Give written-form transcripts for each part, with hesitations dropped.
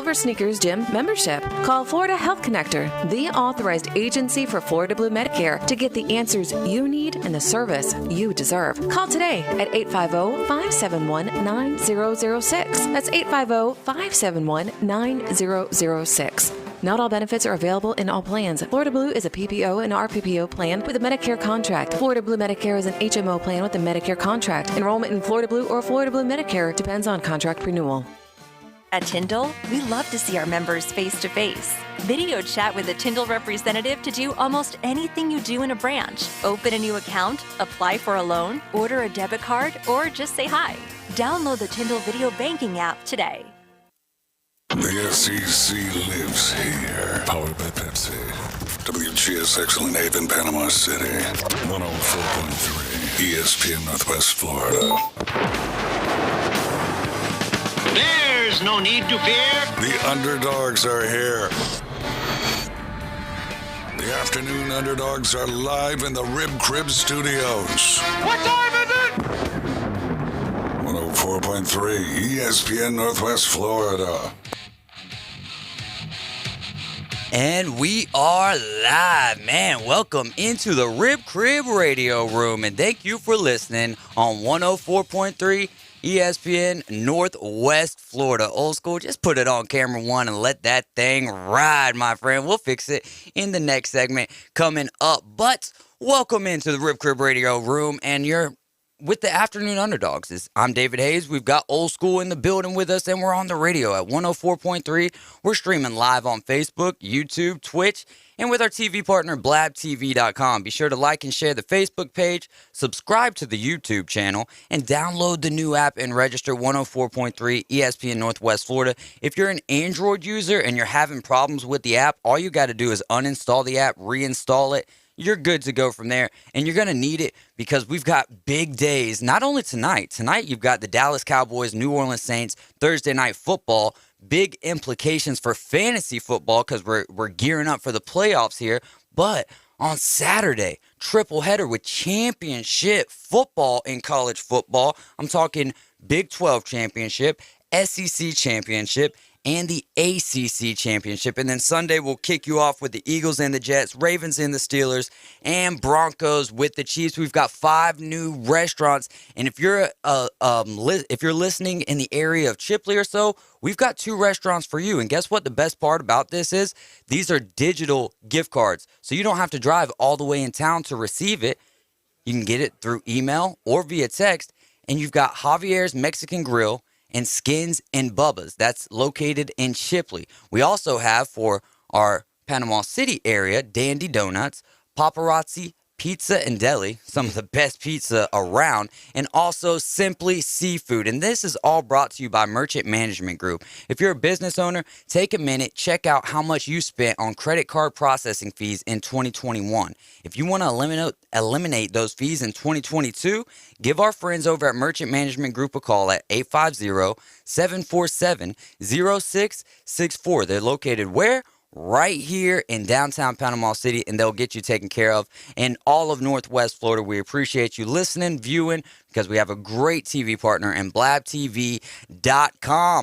for Sneakers Gym membership. Call Florida Health Connector, the authorized agency for Florida Blue Medicare, to get the answers you need and the service you deserve. Call today at 850-571-9006. That's 850-571-9006. Not all benefits are available in all plans. Florida Blue is a PPO and RPPO plan with a Medicare contract. Florida Blue Medicare is an HMO plan with a Medicare contract. Enrollment in Florida Blue or Florida Blue Medicare depends on contract renewal. At Tyndall, we love to see our members face-to-face. Video chat with a Tyndall representative to do almost anything you do in a branch. Open a new account, apply for a loan, order a debit card, or just say hi. Download the Tyndall Video Banking app today. The SEC lives here. Powered by Pepsi. WGS Excellent Haven, Panama City. 104.3 ESPN Northwest Florida. There's no need to fear. The Underdogs are here. The Afternoon Underdogs are live in the Rib Crib Studios. What time is it? 104.3 ESPN Northwest Florida. And we are live, man. Welcome into the Rib Crib Radio Room, and thank you for listening on 104.3 ESPN Northwest Florida. Old school, just put it on camera one and let that thing ride, my friend. We'll fix it in the next segment coming up. But welcome into the Rib Crib Radio Room, and you're with the Afternoon Underdogs. I'm David Hayes. We've got Old School in the building with us, and we're on the radio at 104.3. We're streaming live on Facebook, YouTube, Twitch, and with our TV partner, blabtv.com. Be sure to like and share the Facebook page, subscribe to the YouTube channel, and download the new app and register 104.3 ESPN Northwest Florida. If you're an Android user and you're having problems with the app, all you got to do is uninstall the app, reinstall it. You're good to go from there, and you're going to need it because we've got big days, not only tonight. Tonight, you've got the Dallas Cowboys, New Orleans Saints, Thursday Night Football. Big implications for fantasy football because we're gearing up for the playoffs here. But on Saturday, triple header with championship football in college football. I'm talking Big 12 championship, SEC championship, and the ACC championship. And then Sunday, we'll kick you off with the Eagles and the Jets, Ravens and the Steelers, and Broncos with the Chiefs. We've got 5 new restaurants. And if you're listening in the area of Chipley or so, we've got 2 restaurants for you. And guess what the best part about this is? These are digital gift cards. So you don't have to drive all the way in town to receive it. You can get it through email or via text. And you've got Javier's Mexican Grill and Skins and Bubba's. That's located in Chipley. We also have for our Panama City area, Dandy Donuts, Paparazzi Pizza and Deli, some of the best pizza around, and also Simply Seafood. And this is all brought to you by Merchant Management Group. If you're a business owner, take a minute, check out how much you spent on credit card processing fees in 2021. If you want to eliminate those fees in 2022, give our friends over at Merchant Management Group a call at 850-747-0664. They're located where? Right here in downtown Panama City, and they'll get you taken care of in all of Northwest Florida. We appreciate you listening, viewing, because we have a great TV partner in blabtv.com.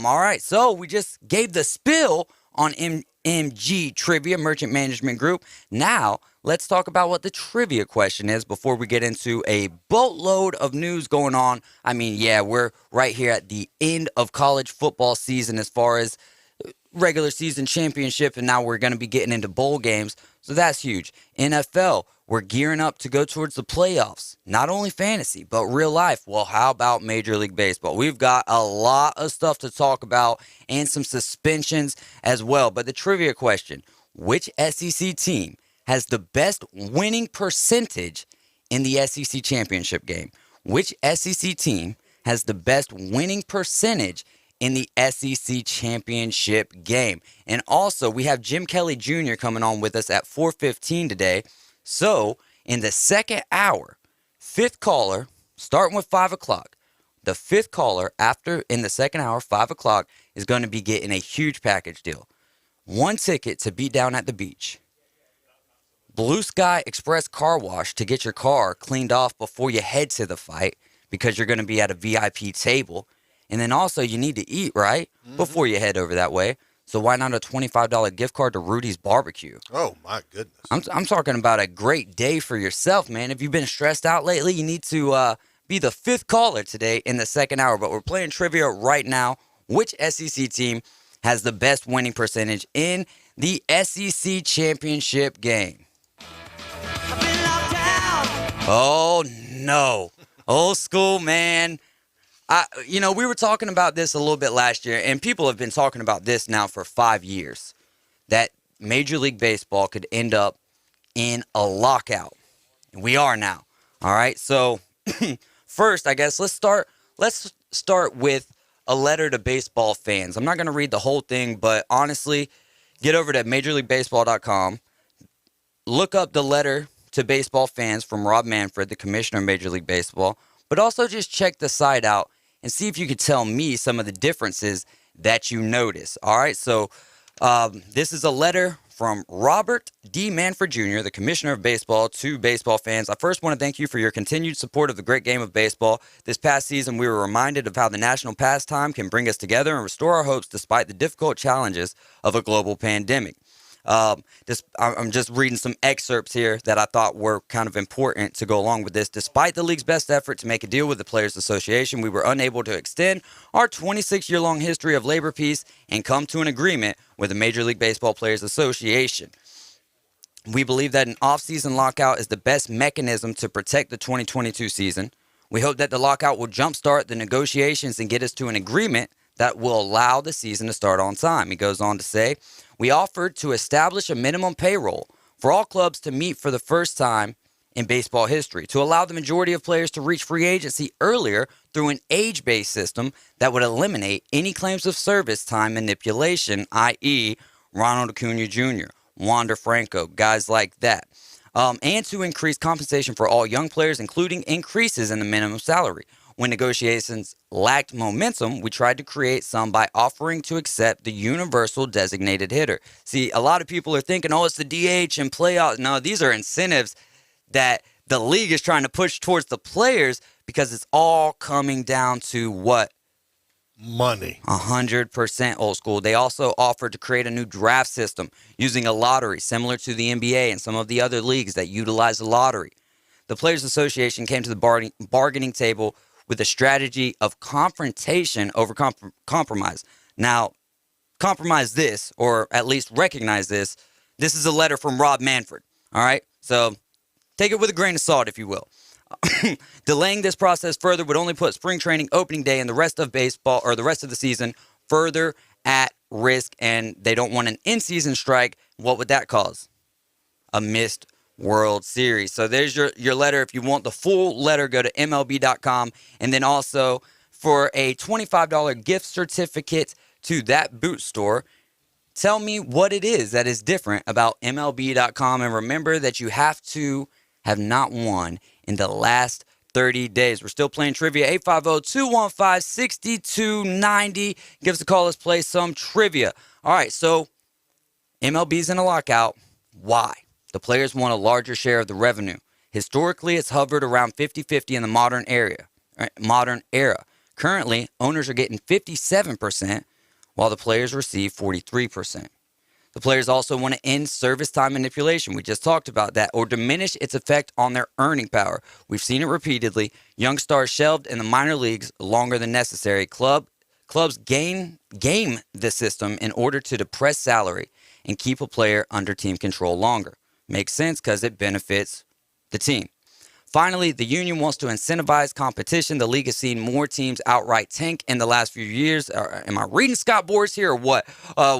All right, so we just gave the spill on MG Trivia, Merchant Management Group. Now, let's talk about what the trivia question is before we get into a boatload of news going on. I mean, yeah, we're right here at the end of college football season as far as regular season championship, and now we're going to be getting into bowl games, so that's huge. NFL, we're gearing up to go towards the playoffs. Not only fantasy, but real life. Well, how about Major League Baseball? We've got a lot of stuff to talk about and some suspensions as well. But the trivia question, which SEC team has the best winning percentage in the SEC championship game? Which SEC team has the best winning percentage in the SEC championship game? And also, we have Jim Kelly Jr. coming on with us at 4:15 today. So, in the second hour, 5th caller, starting with 5 o'clock, the 5th caller in the second hour, 5 o'clock, is going to be getting a huge package deal. 1 ticket to be down at the beach. Blue Sky Express Car Wash to get your car cleaned off before you head to the fight because you're going to be at a VIP table. And then also, you need to eat, right? Before you head over that way. So why not a $25 gift card to Rudy's Barbecue? Oh, my goodness. I'm talking about a great day for yourself, man. If you've been stressed out lately, you need to be the 5th caller today in the second hour. But we're playing trivia right now. Which SEC team has the best winning percentage in the SEC championship game? Oh, no. Old school, man. We were talking about this a little bit last year, and people have been talking about this now for 5 years, that Major League Baseball could end up in a lockout. And we are now. All right. So first, I guess let's start with a letter to baseball fans. I'm not going to read the whole thing, but honestly, get over to MajorLeagueBaseball.com. Look up the letter to baseball fans from Rob Manfred, the commissioner of Major League Baseball, but also just check the site out and see if you could tell me some of the differences that you notice. All right, so this is a letter from Robert D. Manfred Jr., the commissioner of baseball, to baseball fans. I first want to thank you for your continued support of the great game of baseball. This past season, we were reminded of how the national pastime can bring us together and restore our hopes despite the difficult challenges of a global pandemic. I'm just reading some excerpts here that I thought were kind of important to go along with this. Despite the league's best effort to make a deal with the Players Association, we were unable to extend our 26-year-long history of labor peace and come to an agreement with the Major League Baseball Players Association. We believe that an off-season lockout is the best mechanism to protect the 2022 season. We hope that the lockout will jumpstart the negotiations and get us to an agreement that will allow the season to start on time. He goes on to say, we offered to establish a minimum payroll for all clubs to meet for the first time in baseball history, to allow the majority of players to reach free agency earlier through an age-based system that would eliminate any claims of service time manipulation, i.e. Ronald Acuna Jr., Wander Franco, guys like that, and to increase compensation for all young players, including increases in the minimum salary. When negotiations lacked momentum, we tried to create some by offering to accept the universal designated hitter. See, a lot of people are thinking, oh, it's the DH and playoffs. No, these are incentives that the league is trying to push towards the players because it's all coming down to what? Money. 100% old school. They also offered to create a new draft system using a lottery similar to the NBA and some of the other leagues that utilize the lottery. The Players Association came to the bargaining table with a strategy of confrontation over compromise. Now, compromise this, or at least recognize this. This is a letter from Rob Manfred, all right? So take it with a grain of salt, if you will. Delaying this process further would only put spring training opening day and the rest of baseball, or the rest of the season, further at risk, and they don't want an in-season strike. What would that cause? A missed World Series. So there's your letter. If you want the full letter, go to MLB.com. And then also for a $25 gift certificate to that boot store, tell me what it is that is different about MLB.com. And remember that you have to have not won in the last 30 days. We're still playing trivia. 850-215-6290. Give us a call. Let's play some trivia. All right, so MLB's in a lockout. Why? The players want a larger share of the revenue. Historically, it's hovered around 50-50 in the modern era. Currently, owners are getting 57%, while the players receive 43%. The players also want to end service time manipulation. We just talked about that, or diminish its effect on their earning power. We've seen it repeatedly. Young stars shelved in the minor leagues longer than necessary. Clubs game the system in order to depress salary and keep a player under team control longer. Makes sense because it benefits the team. Finally, the union wants to incentivize competition. The league has seen more teams outright tank in the last few years. Am I reading Scott Boras here or what?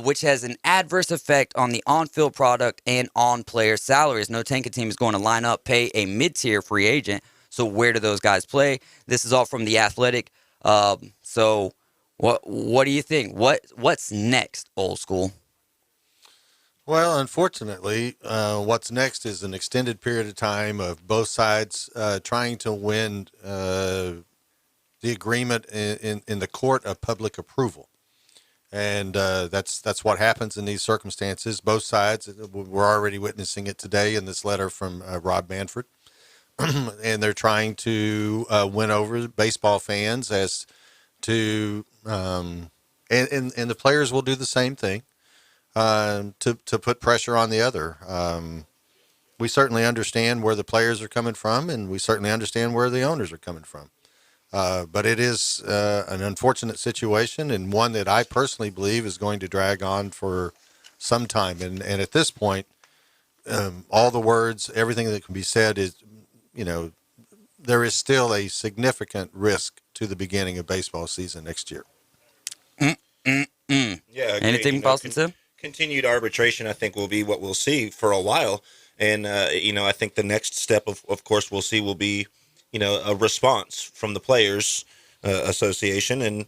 Which has an adverse effect on the on-field product and on player salaries. No tanking team is going to line up, pay a mid-tier free agent. So where do those guys play? This is all from The Athletic. So what do you think? What's next, old school? Well, unfortunately, what's next is an extended period of time of both sides trying to win the agreement in the court of public approval. And that's what happens in these circumstances. Both sides, we're already witnessing it today in this letter from Rob Manfred. And they're trying to win over baseball fans as to, and the players will do the same thing. to put pressure on the other. We certainly understand where the players are coming from, and we certainly understand where the owners are coming from. But it is an unfortunate situation, and one that I personally believe is going to drag on for some time. And at this point, all the words, everything that can be said is, there is still a significant risk to the beginning of baseball season next year. Yeah. Anything, Boston Tim? Continued arbitration, I think, will be what we'll see for a while. And, I think the next step, of course, we'll see will be, a response from the Players Association. And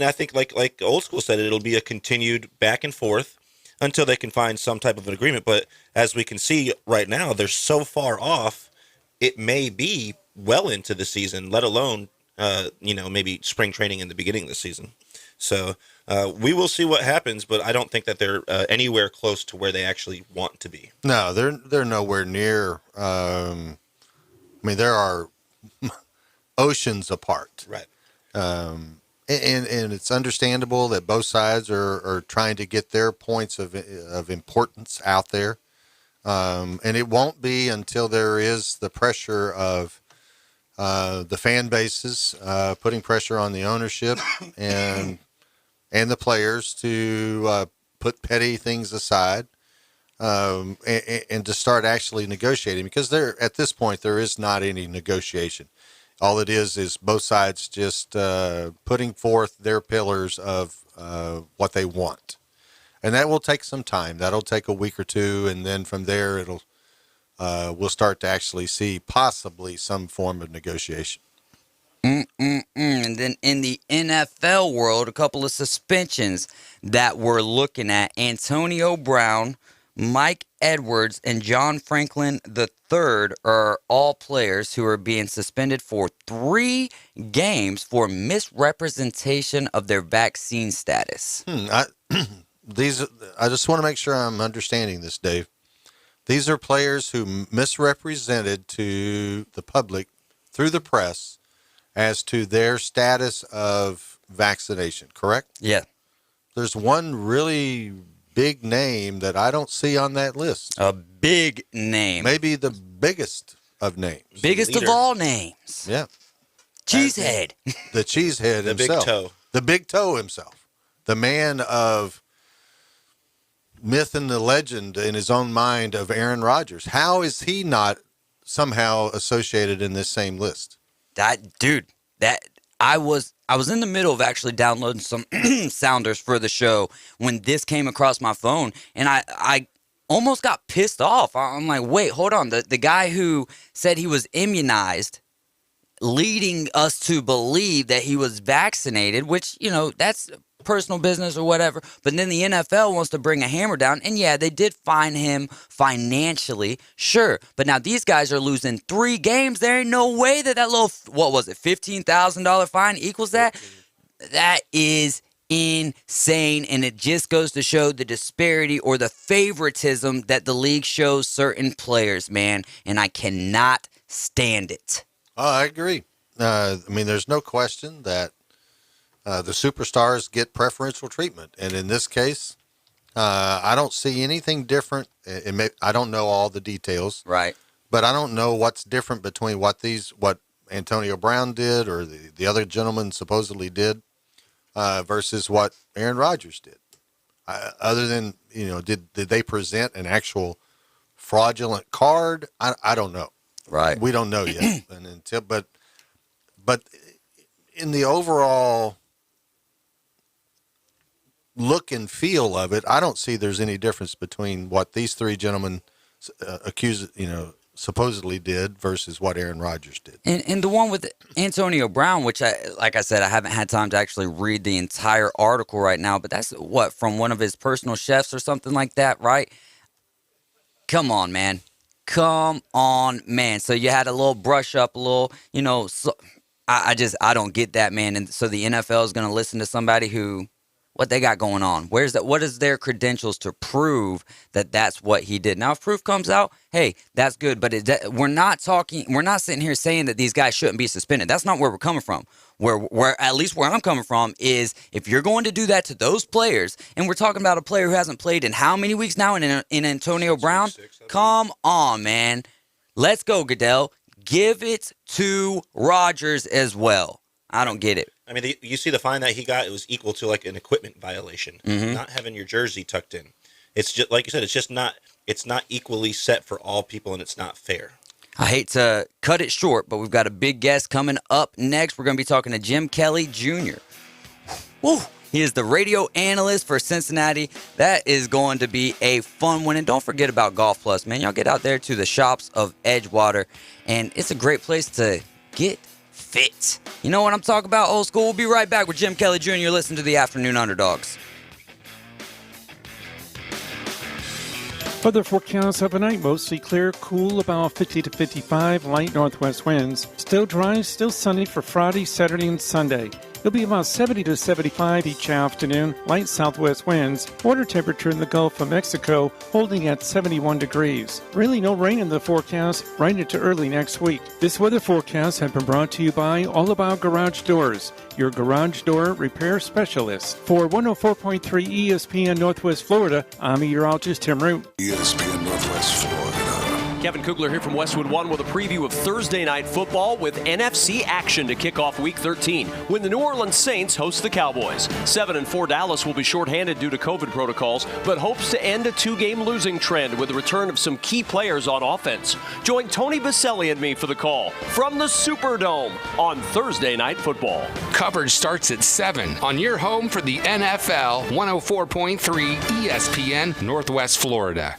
I think, like Old School said, it'll be a continued back and forth until they can find some type of an agreement. But as we can see right now, they're so far off, it may be well into the season, let alone, maybe spring training in the beginning of the season. So we will see what happens, but I don't think that they're anywhere close to where they actually want to be. No, they're nowhere near. There are oceans apart. Right. And it's understandable that both sides are trying to get their points of importance out there. And it won't be until there is the pressure of the fan bases putting pressure on the ownership and the players to put petty things aside and to start actually negotiating, because at this point there is not any negotiation. All it is both sides just putting forth their pillars of what they want, and that will take some time. That'll take a week or two, and then from there we'll start to actually see possibly some form of negotiation. And then in the NFL world, a couple of suspensions that we're looking at: Antonio Brown, Mike Edwards, and John Franklin III are all players who are being suspended for 3 games for misrepresentation of their vaccine status. I just want to make sure I'm understanding this, Dave. These are players who misrepresented to the public through the press as to their status of vaccination, correct? Yeah. There's one really big name that I don't see on that list. A big name. Maybe the biggest of names. Biggest of all names. Yeah. Cheesehead. The Cheesehead The himself. Big Toe. The Big Toe himself. The man of myth and the legend in his own mind of Aaron Rodgers. How is he not somehow associated in this same list? I was in the middle of actually downloading some sounders for the show when this came across my phone, and I almost got pissed off. I'm like, wait, hold on. The guy who said he was immunized, leading us to believe that he was vaccinated, which, that's personal business or whatever. But then the NFL wants to bring a hammer down. And yeah, they did fine him financially. Sure. But now these guys are losing 3 games. There ain't no way that little, what was it, $15,000 fine equals that? That is insane. And it just goes to show the disparity or the favoritism that the league shows certain players, man. And I cannot stand it. Oh, I agree. There's no question that the superstars get preferential treatment. And in this case, I don't see anything different. I don't know all the details. Right. But I don't know what's different between what Antonio Brown did or the other gentleman supposedly did versus what Aaron Rodgers did. Other than, did they present an actual fraudulent card? I don't know. Right. We don't know yet. But in the overall look and feel of it, I don't see there's any difference between what these 3 gentlemen supposedly did versus what Aaron Rodgers did. And the one with Antonio Brown, which like I said, I haven't had time to actually read the entire article right now, but that's from one of his personal chefs or something like that, right? Come on, man. So you had a little brush up, a little, I don't get that, man. And so the NFL is going to listen to somebody who what they got going on. What is their credentials to prove that that's what he did? Now, if proof comes out, hey, that's good. But we're not sitting here saying that these guys shouldn't be suspended. That's not where we're coming from. Where at least where I'm coming from is if you're going to do that to those players, and we're talking about a player who hasn't played in how many weeks now in Antonio Brown? Come on, man. Let's go, Goodell. Give it to Rodgers as well. I don't get it. I mean, you see the fine that he got, it was equal to like an equipment violation, not having your jersey tucked in. It's just, like you said, it's not equally set for all people, and it's not fair. I hate to cut it short, but we've got a big guest coming up next. We're going to be talking to Jim Kelly Jr. Woo! He is the radio analyst for Cincinnati. That is going to be a fun one. And don't forget about Golf Plus, man. Y'all get out there to the shops of Edgewater, and it's a great place to get fit. You know what I'm talking about, old school? We'll be right back with Jim Kelly Jr. You're listening to the Afternoon Underdogs. Weather forecast overnight, mostly clear, cool, about 50 to 55, light northwest winds. Still dry, still sunny for Friday, Saturday, and Sunday. It'll be about 70 to 75 each afternoon, light southwest winds. Water temperature in the Gulf of Mexico holding at 71 degrees. Really no rain in the forecast right into early next week. This weather forecast has been brought to you by All About Garage Doors, your garage door repair specialist. For 104.3 ESPN Northwest Florida, I'm meteorologist Tim Root. ESPN Northwest Florida. Kevin Kugler here from Westwood One with a preview of Thursday Night Football with NFC action to kick off Week 13 when the New Orleans Saints host the Cowboys. 7-4 Dallas will be shorthanded due to COVID protocols, but hopes to end a two-game losing trend with the return of some key players on offense. Join Tony Baselli and me for the call from the Superdome on Thursday Night Football. Coverage starts at 7 on your home for the NFL, 104.3 ESPN Northwest Florida.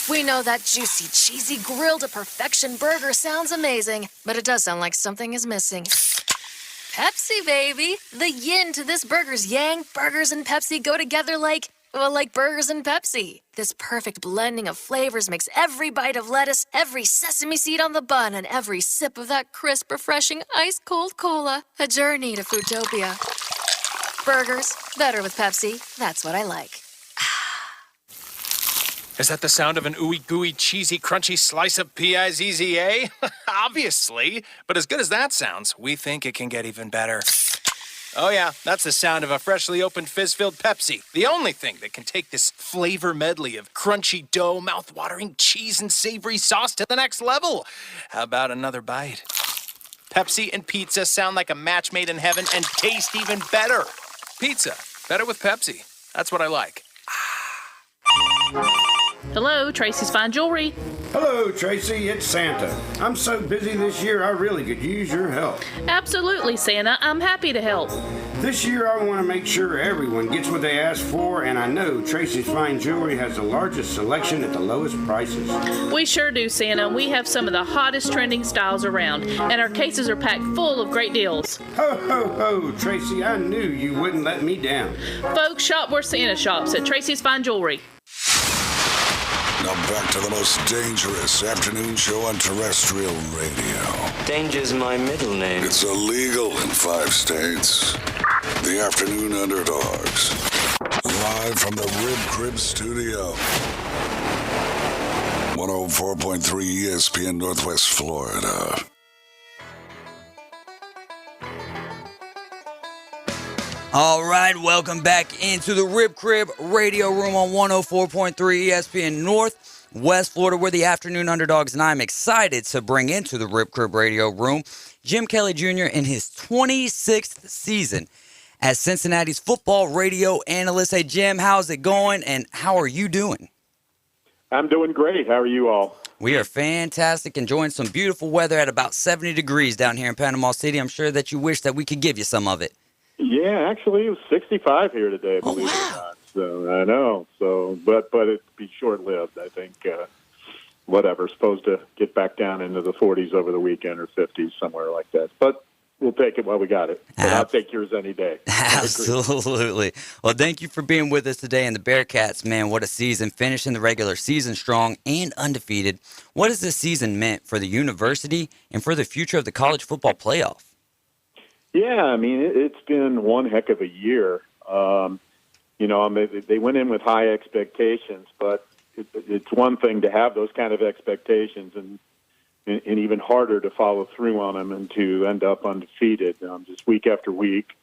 We know that juicy, cheesy, grilled to perfection burger sounds amazing, but it does sound like something is missing. Pepsi, baby! The yin to this burger's yang. Burgers and Pepsi go together like burgers and Pepsi. This perfect blending of flavors makes every bite of lettuce, every sesame seed on the bun, and every sip of that crisp, refreshing, ice-cold cola a journey to Foodtopia. Burgers, better with Pepsi. That's what I like. Is that the sound of an ooey gooey, cheesy, crunchy slice of P-I-Z-Z-A? Obviously. But as good as that sounds, we think it can get even better. Oh yeah, that's the sound of a freshly opened fizz-filled Pepsi. The only thing that can take this flavor medley of crunchy dough, mouth-watering cheese, and savory sauce to the next level. How about another bite? Pepsi and pizza sound like a match made in heaven and taste even better. Pizza, better with Pepsi. That's what I like. Hello, Tracy's Fine Jewelry. Hello, Tracy. It's Santa. I'm so busy this year, I really could use your help. Absolutely, Santa. I'm happy to help. This year, I want to make sure everyone gets what they ask for, and I know Tracy's Fine Jewelry has the largest selection at the lowest prices. We sure do, Santa. We have some of the hottest trending styles around, and our cases are packed full of great deals. Ho, ho, ho, Tracy. I knew you wouldn't let me down. Folks, shop where Santa shops at Tracy's Fine Jewelry. Now back to the most dangerous afternoon show on terrestrial radio. Danger's my middle name. It's illegal in 5 states. The Afternoon Underdogs. Live from the Rib Crib Studio. 104.3 ESPN Northwest Florida. All right, welcome back into the Rib Crib Radio Room on 104.3 ESPN North, West Florida. We're the Afternoon Underdogs, and I'm excited to bring into the Rib Crib Radio Room Jim Kelly Jr. in his 26th season as Cincinnati's football radio analyst. Hey, Jim, how's it going, and how are you doing? I'm doing great. How are you all? We are fantastic, enjoying some beautiful weather at about 70 degrees down here in Panama City. I'm sure that you wish that we could give you some of it. Yeah, actually, it was 65 here today, believe it or not. So I know. So, but it'd be short-lived. I think. Whatever, supposed to get back down into the 40s over the weekend or 50s, somewhere like that. But we'll take it while we got it. But I'll take yours any day. Absolutely. Well, thank you for being with us today. And the Bearcats, man, what a season. Finishing the regular season strong and undefeated. What has this season meant for the university and for the future of the college football playoff? Yeah, I mean, it's been one heck of a year. They went in with high expectations, but it's one thing to have those kind of expectations and even harder to follow through on them and to end up undefeated just week after week.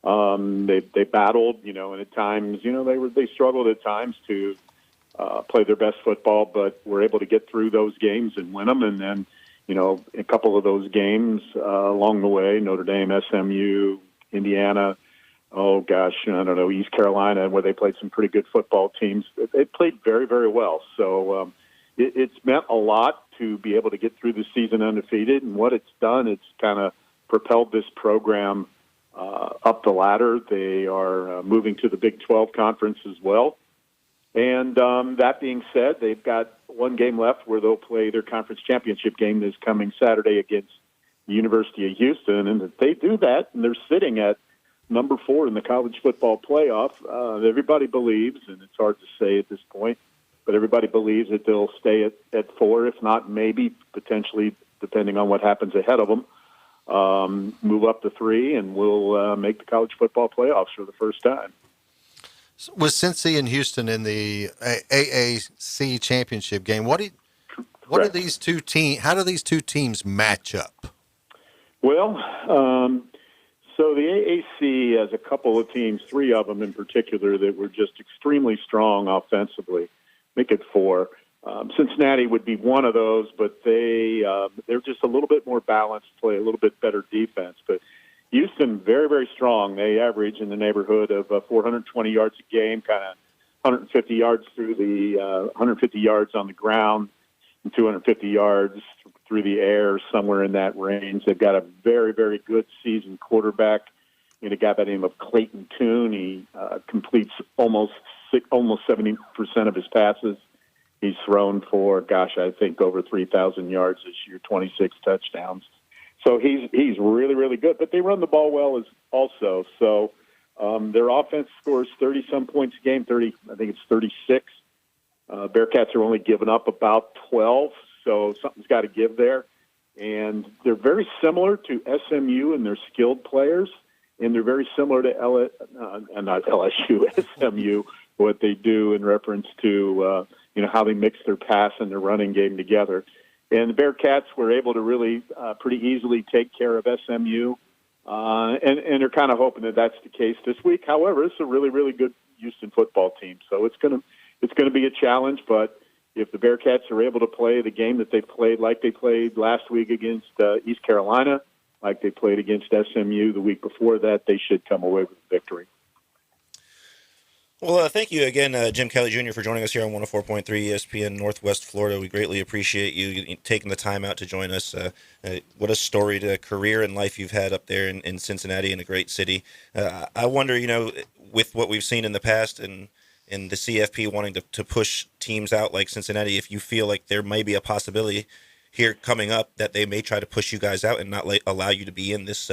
They battled, and at times, they struggled at times to play their best football, but were able to get through those games and win them. And then, a couple of those games along the way, Notre Dame, SMU, Indiana, East Carolina, where they played some pretty good football teams. They played very, very well. So it's meant a lot to be able to get through the season undefeated. And what it's done, it's kind of propelled this program up the ladder. They are moving to the Big 12 conference as well. And that being said, they've got one game left where they'll play their conference championship game this coming Saturday against the University of Houston. And if they do that, and they're sitting at number 4 in the college football playoff, everybody believes, and it's hard to say at this point, but everybody believes that they'll stay at 4, if not maybe potentially, depending on what happens ahead of them, move up to 3, and will make the college football playoffs for the first time. With Cincy and Houston in the AAC championship game, what do these two teams? How do these two teams match up? Well, so the AAC has a couple of teams, 3 of them in particular, that were just extremely strong offensively. Make it 4. Cincinnati would be one of those, but they're just a little bit more balanced, play a little bit better defense. But Houston, very, very strong. They average in the neighborhood of 420 yards a game, kind of 150 yards through the 150 yards on the ground, and 250 yards through the air, somewhere in that range. They've got a very, very good seasoned quarterback, a guy by the name of Clayton Tune. He completes almost 70% of his passes. He's thrown for, I think over 3,000 yards this year, 26 touchdowns. So he's really, really good. But they run the ball well also. So their offense scores 30-some points a game, I think it's 36. Bearcats are only giving up about 12, so something's got to give there. And they're very similar to SMU in their skilled players, and they're very similar to SMU, what they do in reference to how they mix their pass and their running game together. And the Bearcats were able to really pretty easily take care of SMU, and they're kind of hoping that that's the case this week. However, it's a really, really good Houston football team, so it's going to be a challenge. But if the Bearcats are able to play the game that they played, like they played last week against East Carolina, like they played against SMU the week before that, they should come away with a victory. Well, thank you again, Jim Kelly Jr., for joining us here on 104.3 ESPN Northwest Florida. We greatly appreciate you taking the time out to join us. What a storied career and life you've had up there in Cincinnati, in a great city. I wonder, with what we've seen in the past and the CFP wanting to push teams out like Cincinnati, if you feel like there may be a possibility here coming up that they may try to push you guys out and not allow you to be in this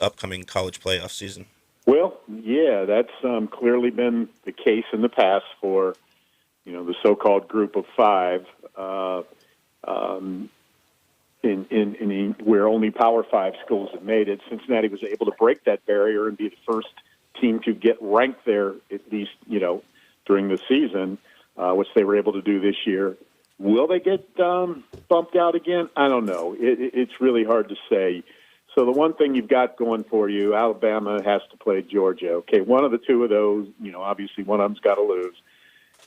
upcoming college playoff season. Well, yeah, that's clearly been the case in the past for, the so-called Group of 5, where only Power 5 schools have made it. Cincinnati was able to break that barrier and be the first team to get ranked there, at least, during the season, which they were able to do this year. Will they get bumped out again? I don't know. It's really hard to say. So the one thing you've got going for you, Alabama has to play Georgia. Okay, one of the two of those, obviously one of them's got to lose.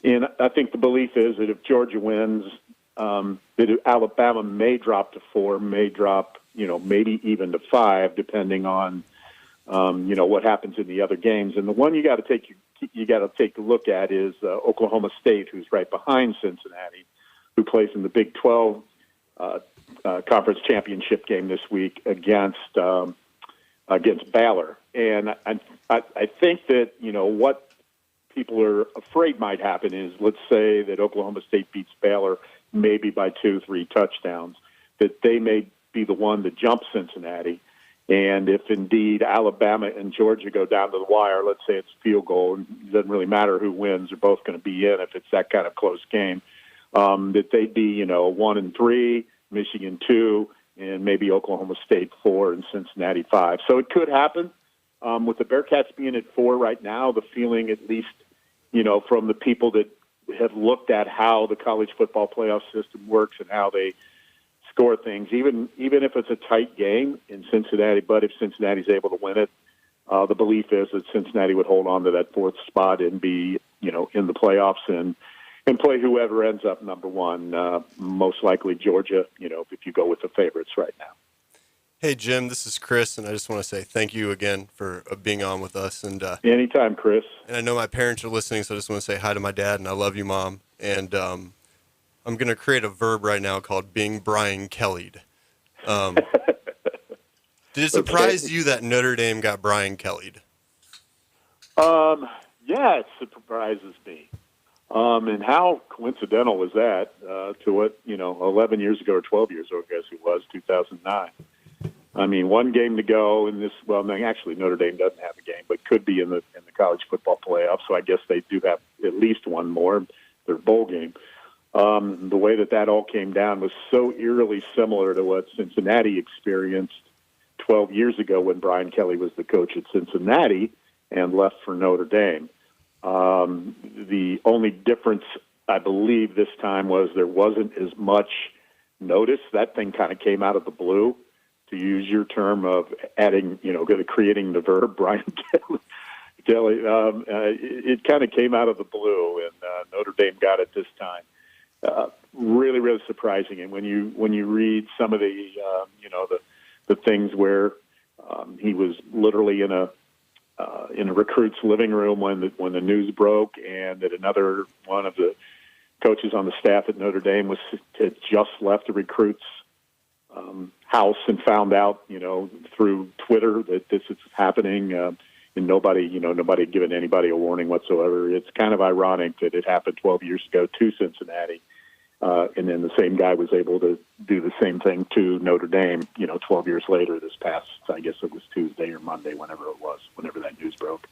And I think the belief is that if Georgia wins, that Alabama may drop to 4, may drop, maybe even to 5, depending on, what happens in the other games. And the one you got to take a look at is Oklahoma State, who's right behind Cincinnati, who plays in the Big 12 conference championship game this week against Baylor. And I think that, what people are afraid might happen is, let's say that Oklahoma State beats Baylor maybe by 2-3 touchdowns, that they may be the one to jump Cincinnati. And if indeed Alabama and Georgia go down to the wire, let's say it's field goal, and it doesn't really matter who wins, they're both going to be in if it's that kind of close game, that they'd be, 1-3, Michigan 2, and maybe Oklahoma State 4 and Cincinnati 5. So it could happen. With the Bearcats being at 4 right now, the feeling, at least, from the people that have looked at how the college football playoff system works and how they score things, even if it's a tight game in Cincinnati, but if Cincinnati's able to win it, the belief is that Cincinnati would hold on to that 4th spot and be, in the playoffs and play whoever ends up number 1, most likely Georgia, if you go with the favorites right now. Hey, Jim, this is Chris, and I just want to say thank you again for being on with us. And anytime, Chris. And I know my parents are listening, so I just want to say hi to my dad, and I love you, Mom. And I'm going to create a verb right now called being Brian Kelly'd. Did it surprise you that Notre Dame got Brian Kelly'd? Yeah, it surprises me. And how coincidental was that to what, 11 years ago or 12 years ago, I guess it was, 2009. I mean, one game to go in this. Well, no, actually, Notre Dame doesn't have a game, but could be in the college football playoff. So I guess they do have at least one more, their bowl game. The way that all came down was so eerily similar to what Cincinnati experienced 12 years ago when Brian Kelly was the coach at Cincinnati and left for Notre Dame. The only difference, I believe, this time was there wasn't as much notice. That thing kind of came out of the blue, to use your term of adding, creating the verb, Brian Kelly. It kind of came out of the blue, and Notre Dame got it this time. Really, really surprising. And when you read some of the, the things where he was literally in a recruit's living room when the news broke, and that another one of the coaches on the staff at Notre Dame had just left the recruit's house and found out, through Twitter that this is happening, and nobody had given anybody a warning whatsoever. It's kind of ironic that it happened 12 years ago to Cincinnati, and then the same guy was able to do the same thing to Notre Dame, 12 years later this past, I guess it was Tuesday or Monday, whenever that news broke.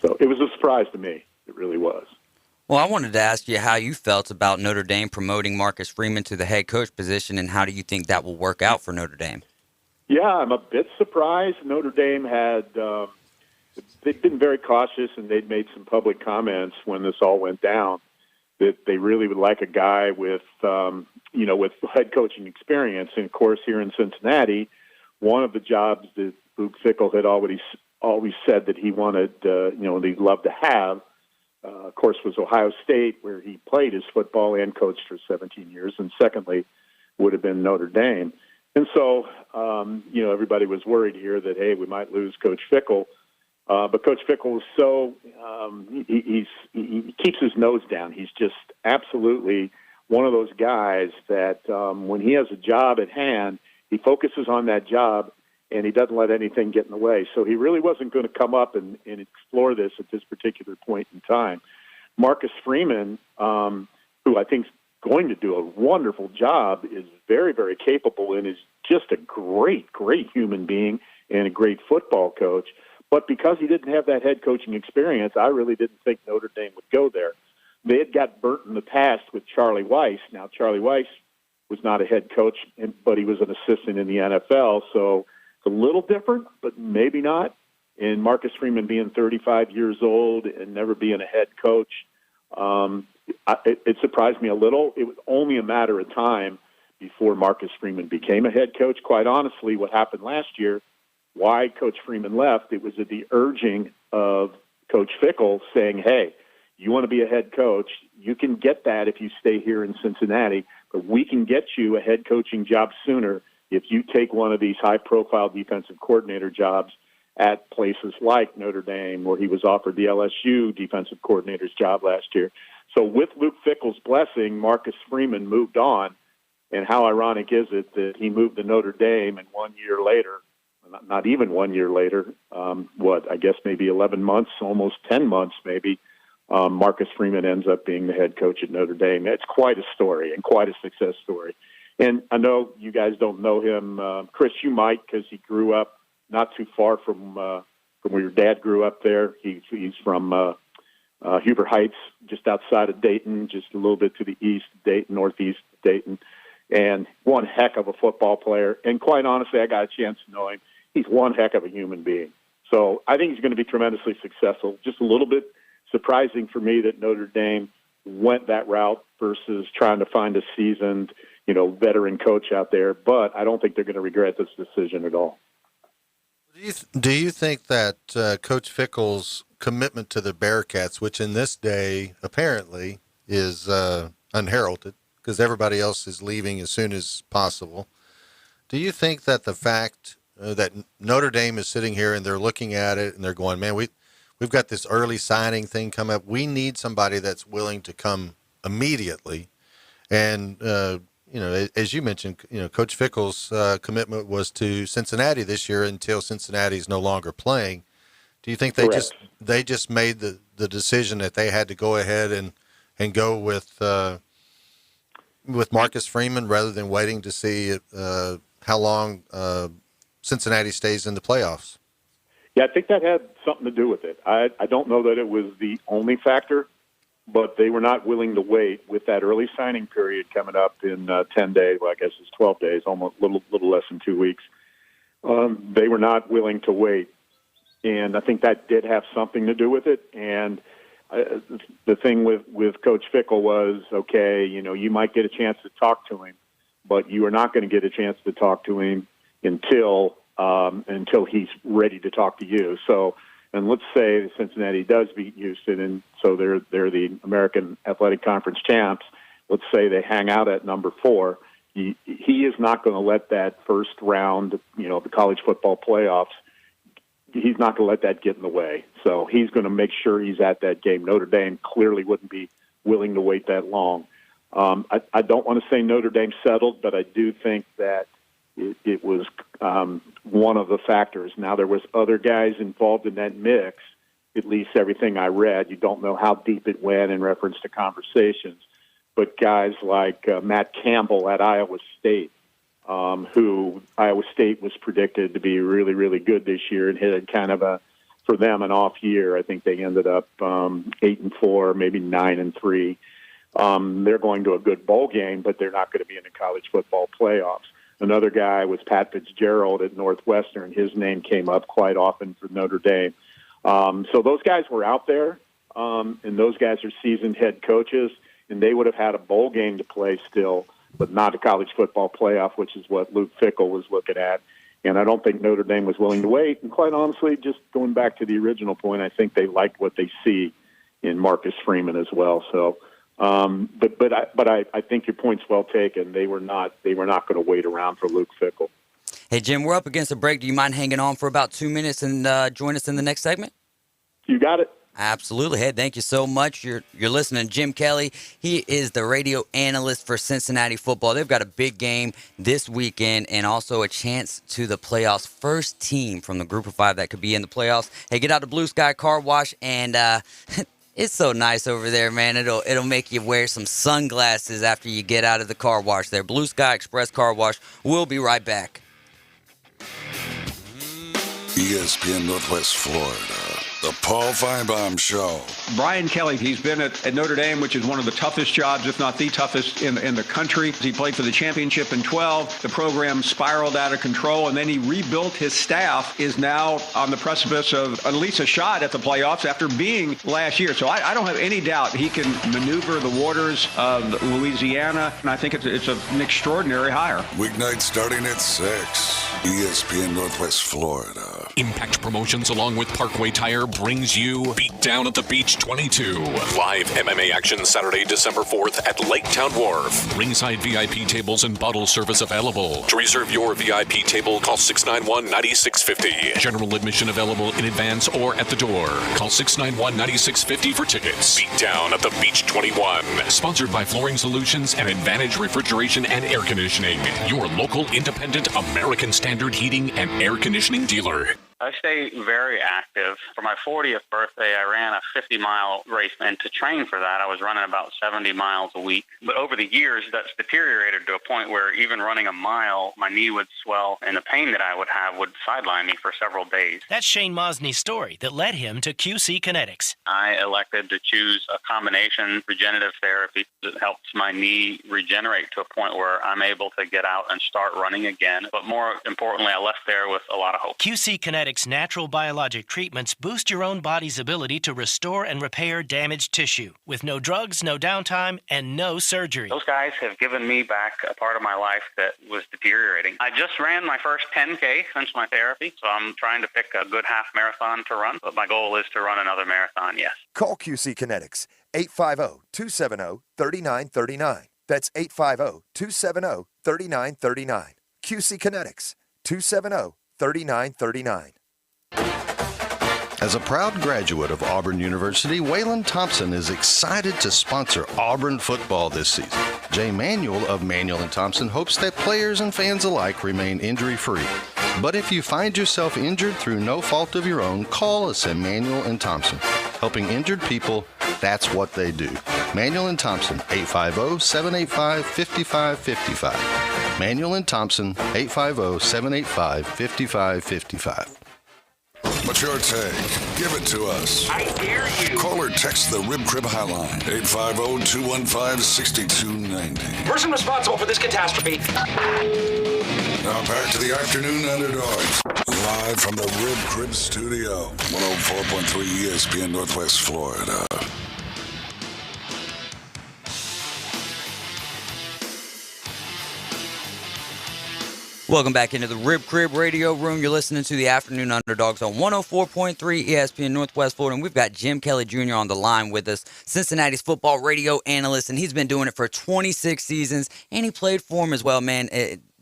So it was a surprise to me. It really was. Well, I wanted to ask you how you felt about Notre Dame promoting Marcus Freeman to the head coach position, and how do you think that will work out for Notre Dame? Yeah, I'm a bit surprised. Notre Dame had they'd been very cautious, and they'd made some public comments when this all went down that they really would like a guy with with head coaching experience. And of course, here in Cincinnati, one of the jobs that Luke Fickell had always said that he wanted, he'd love to have. Of course, was Ohio State, where he played his football and coached for 17 years, and secondly, would have been Notre Dame. And so, everybody was worried here that, hey, we might lose Coach Fickell. But Coach Fickell is so he keeps his nose down. He's just absolutely one of those guys that when he has a job at hand, he focuses on that job, and he doesn't let anything get in the way. So he really wasn't going to come up and explore this at this particular point in time. Marcus Freeman, who I think is going to do a wonderful job, is very, very capable and is just a great, great human being and a great football coach. But because he didn't have that head coaching experience, I really didn't think Notre Dame would go there. They had got burnt in the past with Charlie Weiss. Now, Charlie Weiss was not a head coach, but he was an assistant in the NFL, so a little different, but maybe not. And Marcus Freeman being 35 years old and never being a head coach, it surprised me a little. It was only a matter of time before Marcus Freeman became a head coach. Quite honestly, what happened last year, why Coach Freeman left, it was at the urging of Coach Fickell saying, hey, you want to be a head coach, you can get that if you stay here in Cincinnati, but we can get you a head coaching job sooner if you take one of these high-profile defensive coordinator jobs at places like Notre Dame, where he was offered the LSU defensive coordinator's job last year. So with Luke Fickell's blessing, Marcus Freeman moved on, and how ironic is it that he moved to Notre Dame, and 1 year later, not even 1 year later, I guess maybe 11 months, almost 10 months maybe, Marcus Freeman ends up being the head coach at Notre Dame. It's quite a story and quite a success story. And I know you guys don't know him. Chris, you might, because he grew up not too far from where your dad grew up there. He's from Huber Heights, just outside of Dayton, just a little bit to the east, Dayton, northeast Dayton. and one heck of a football player. And quite honestly, I got a chance to know him. He's one heck of a human being. So I think he's going to be tremendously successful. Just a little bit surprising for me that Notre Dame went that route versus trying to find a seasoned, veteran coach out there. But I don't think they're going to regret this decision at all. Do you think that Coach Fickell's commitment to the Bearcats, which in this day apparently is unheralded because everybody else is leaving as soon as possible, do you think that the fact that Notre Dame is sitting here and they're looking at it and they're going, man, we've got this early signing thing come up. We need somebody that's willing to come immediately. And, as you mentioned, Coach Fickell's commitment was to Cincinnati this year until Cincinnati's no longer playing. Do you think they just made the decision that they had to go ahead and go with Marcus Freeman rather than waiting to see how long Cincinnati stays in the playoffs? Yeah, I think that had something to do with it. I don't know that it was the only factor, but they were not willing to wait with that early signing period coming up in 10 days. Well, I guess it's 12 days, almost a little less than 2 weeks. They were not willing to wait, and I think that did have something to do with it. And the thing with Coach Fickell was, okay, you might get a chance to talk to him, but you are not going to get a chance to talk to him until he's ready to talk to you. So, and let's say Cincinnati does beat Houston, and so they're the American Athletic Conference champs. Let's say they hang out at number 4. He is not going to let that first round, the college football playoffs, he's not going to let that get in the way. So he's going to make sure he's at that game. Notre Dame clearly wouldn't be willing to wait that long. I don't want to say Notre Dame settled, but I do think that it was one of the factors. Now, there was other guys involved in that mix, at least everything I read. You don't know how deep it went in reference to conversations. But guys like Matt Campbell at Iowa State, who Iowa State was predicted to be really, really good this year and had kind of for them, an off year. I think they ended up 8-4, maybe 9-3. They're going to a good bowl game, but they're not going to be in the college football playoffs. Another guy was Pat Fitzgerald at Northwestern. His name came up quite often for Notre Dame. So those guys were out there, and those guys are seasoned head coaches, and they would have had a bowl game to play still, but not a college football playoff, which is what Luke Fickell was looking at. And I don't think Notre Dame was willing to wait. And quite honestly, just going back to the original point, I think they liked what they see in Marcus Freeman as well. So, but I think your point's well taken. They were not going to wait around for Luke Fickell. Hey, Jim, we're up against a break. Do you mind hanging on for about 2 minutes and join us in the next segment? You got it. Absolutely. Hey, thank you so much. You're listening to Jim Kelly. He is the radio analyst for Cincinnati football. They've got a big game this weekend and also a chance to the playoffs. First team from the group of 5 that could be in the playoffs. Hey, get out to Blue Sky Car Wash, and it's so nice over there, man. It'll make you wear some sunglasses after you get out of the car wash there. Blue Sky Express Car Wash. We'll be right back. ESPN Northwest Florida, the Paul Feinbaum Show. Brian Kelly, he's been at Notre Dame, which is one of the toughest jobs, if not the toughest in the country. He played for the championship in 12. The program spiraled out of control, and then he rebuilt his staff, is now on the precipice of at least a shot at the playoffs after being last year. So I don't have any doubt he can maneuver the waters of Louisiana, and I think it's an extraordinary hire. Weeknight starting at 6, ESPN Northwest Florida. Impact Promotions along with Parkway Tire brings you Beat Down at the Beach 22. Live MMA action Saturday, December 4th at Lake Town Wharf. Ringside VIP tables and bottle service available. To reserve your VIP table, call 691-9650. General admission available in advance or at the door. Call 691-9650 for tickets. Beat Down at the Beach 21. Sponsored by Flooring Solutions and Advantage Refrigeration and Air Conditioning. Your local independent American Standard Heating and Air Conditioning dealer. I stay very active. For my 40th birthday, I ran a 50-mile race, and to train for that, I was running about 70 miles a week. But over the years, that's deteriorated to a point where even running a mile, my knee would swell, and the pain that I would have would sideline me for several days. That's Shane Mosney's story that led him to QC Kinetics. I elected to choose a combination regenerative therapy that helps my knee regenerate to a point where I'm able to get out and start running again. But more importantly, I left there with a lot of hope. QC Kinetics natural biologic treatments boost your own body's ability to restore and repair damaged tissue with no drugs, no downtime, and no surgery. Those guys have given me back a part of my life that was deteriorating. I just ran my first 10K since my therapy, so I'm trying to pick a good half marathon to run, but my goal is to run another marathon, yes. Call QC Kinetics, 850-270-3939. That's 850-270-3939. QC Kinetics, 270-3939. As a proud graduate of Auburn University, Waylon Thompson is excited to sponsor Auburn football this season. Jay Manuel of Manuel & Thompson hopes that players and fans alike remain injury-free. But if you find yourself injured through no fault of your own, call us at Manuel & Thompson. Helping injured people, that's what they do. Manuel & Thompson, 850-785-5555. Manuel & Thompson, 850-785-5555. What's your take? Give it to us. I dare you. Call or text the Rib Crib Highline, 850-215-6290. Person responsible for this catastrophe. Now back to the Afternoon Underdogs, live from the Rib Crib Studio, 104.3 ESPN Northwest Florida. Welcome back into the Rib Crib Radio Room. You're listening to the Afternoon Underdogs on 104.3 ESPN Northwest Florida. And we've got Jim Kelly Jr. on the line with us, Cincinnati's football radio analyst, and he's been doing it for 26 seasons, and he played for him as well, man.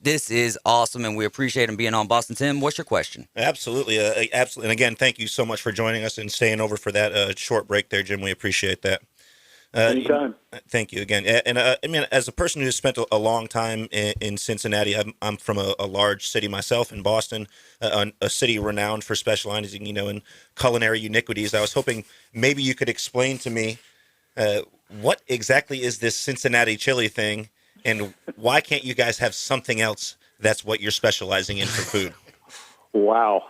This is awesome, and we appreciate him being on. Boston Tim, what's your question? Absolutely. Absolutely. And again, thank you so much for joining us and staying over for that short break there, Jim. We appreciate that. Anytime. Thank you again. And I mean, as a person who's spent a long time in Cincinnati, I'm from a large city myself in Boston, a city renowned for specializing, in culinary uniquities. I was hoping maybe you could explain to me what exactly is this Cincinnati chili thing, and why can't you guys have something else that's what you're specializing in for food? Wow.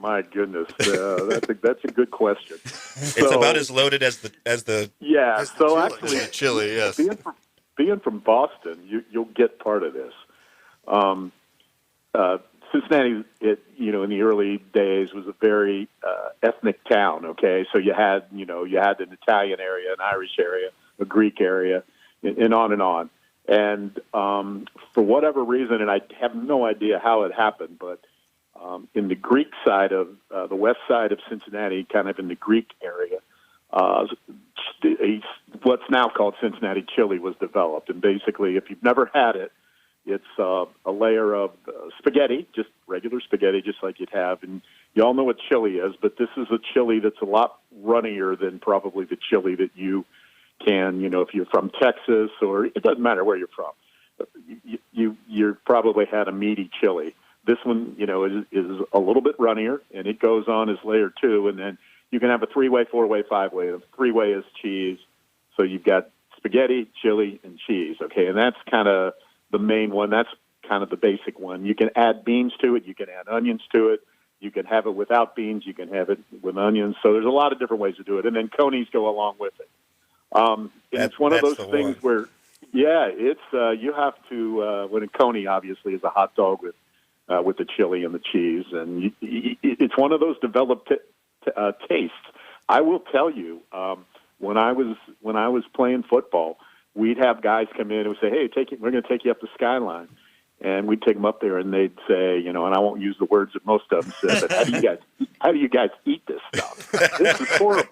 My goodness, that's a good question. It's about as loaded as the yeah. As the So chili. actually, The chili, yes. Being from Boston, you'll get part of this. Cincinnati, in the early days was a very ethnic town. Okay, so you had an Italian area, an Irish area, a Greek area, and on and on. And for whatever reason, and I have no idea how it happened, but in the Greek side of the west side of Cincinnati, kind of in the Greek area, what's now called Cincinnati chili was developed. And basically, if you've never had it, it's a layer of spaghetti, just regular spaghetti, just like you'd have. And you all know what chili is, but this is a chili that's a lot runnier than probably the chili that you can, if you're from Texas, or it doesn't matter where you're from. You probably had a meaty chili. This one, is a little bit runnier, and it goes on as layer 2, and then you can have a 3-way, 4-way, 5-way. The 3-way is cheese, so you've got spaghetti, chili, and cheese, okay? And that's kind of the main one. That's kind of the basic one. You can add beans to it. You can add onions to it. You can have it without beans. You can have it with onions. So there's a lot of different ways to do it, and then conies go along with it. It's one of those things where, it's you have to, when a coney obviously is a hot dog with the chili and the cheese, and it's one of those developed tastes. I will tell you, when I was playing football, we'd have guys come in and say, "Hey, we're going to take you up the skyline," and we'd take them up there, and they'd say, and I won't use the words that most of them said, but how do you guys eat this stuff? This is horrible.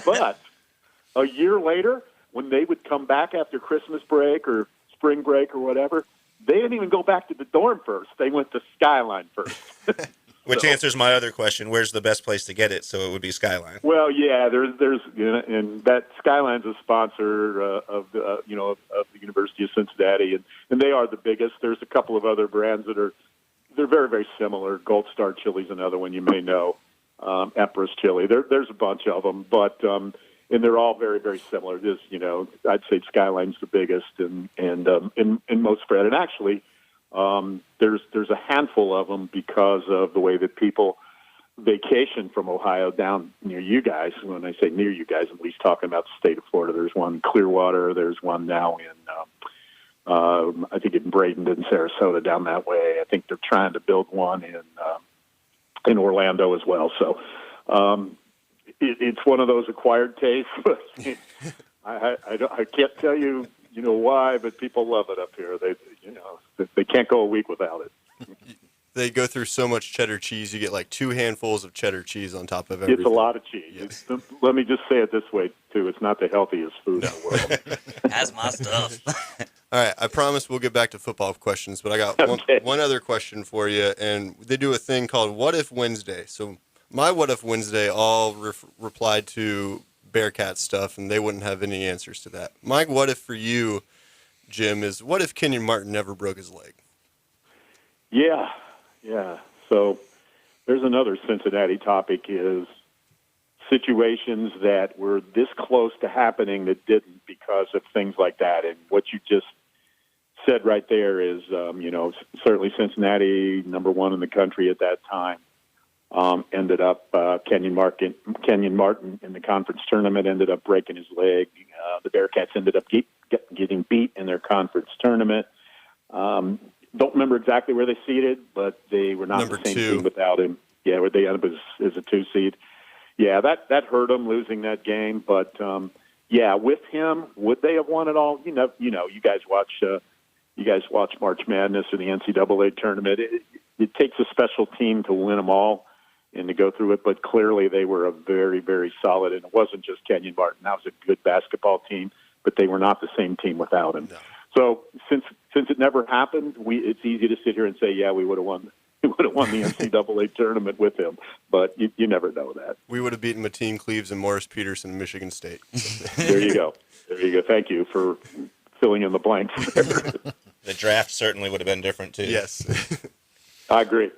But a year later, when they would come back after Christmas break or spring break or whatever, they didn't even go back to the dorm first. They went to Skyline first. Which answers my other question: where's the best place to get it? So it would be Skyline. Well, yeah, there's and that Skyline's a sponsor of the University of Cincinnati, and they are the biggest. There's a couple of other brands they're very, very similar. Gold Star Chili's another one you may know. Empress Chili. There's a bunch of them, but and they're all very, very similar. Just I'd say Skyline's the biggest, and in most spread. And actually, there's a handful of them because of the way that people vacation from Ohio down near you guys. When I say near you guys, I'm at least talking about the state of Florida. There's one in Clearwater. There's one now in I think in Bradenton, Sarasota, down that way. I think they're trying to build one in Orlando as well. So it's one of those acquired tastes. I can't tell you why, but people love it up here. They can't go a week without it. They go through so much cheddar cheese. You get like 2 handfuls of cheddar cheese on top of everything. It's a lot of cheese. Yes. Let me just say it this way, too. It's not the healthiest food in the world. That's my stuff. All right, I promise we'll get back to football questions, but I got one other question for you, and they do a thing called What If Wednesday. So my What If Wednesday all replied to Bearcat stuff, and they wouldn't have any answers to that. My What If for you, Jim, is what if Kenyon Martin never broke his leg? Yeah. So there's another Cincinnati topic is situations that were this close to happening that didn't because of things like that. And what you just said right there is, certainly Cincinnati, number one in the country at that time, ended up Kenyon Martin in the conference tournament ended up breaking his leg. The Bearcats ended up getting beat in their conference tournament. Don't remember exactly where they seeded, but they were not number the same 2 team without him. Yeah, where they ended up as a 2 seed. Yeah, that hurt them losing that game. But with him, would they have won it all? You guys watch March Madness or the NCAA tournament. It takes a special team to win them all and to go through it. But clearly, they were a very, very solid, and it wasn't just Kenyon Martin. That was a good basketball team, but they were not the same team without him. No. So since it never happened, it's easy to sit here and say, yeah, we would have won. We would have won the NCAA tournament with him, but you never know that. We would have beaten Mateen Cleaves and Morris Peterson in Michigan State. There you go. Thank you for filling in the blanks there. The draft certainly would have been different too. Yes, I agree.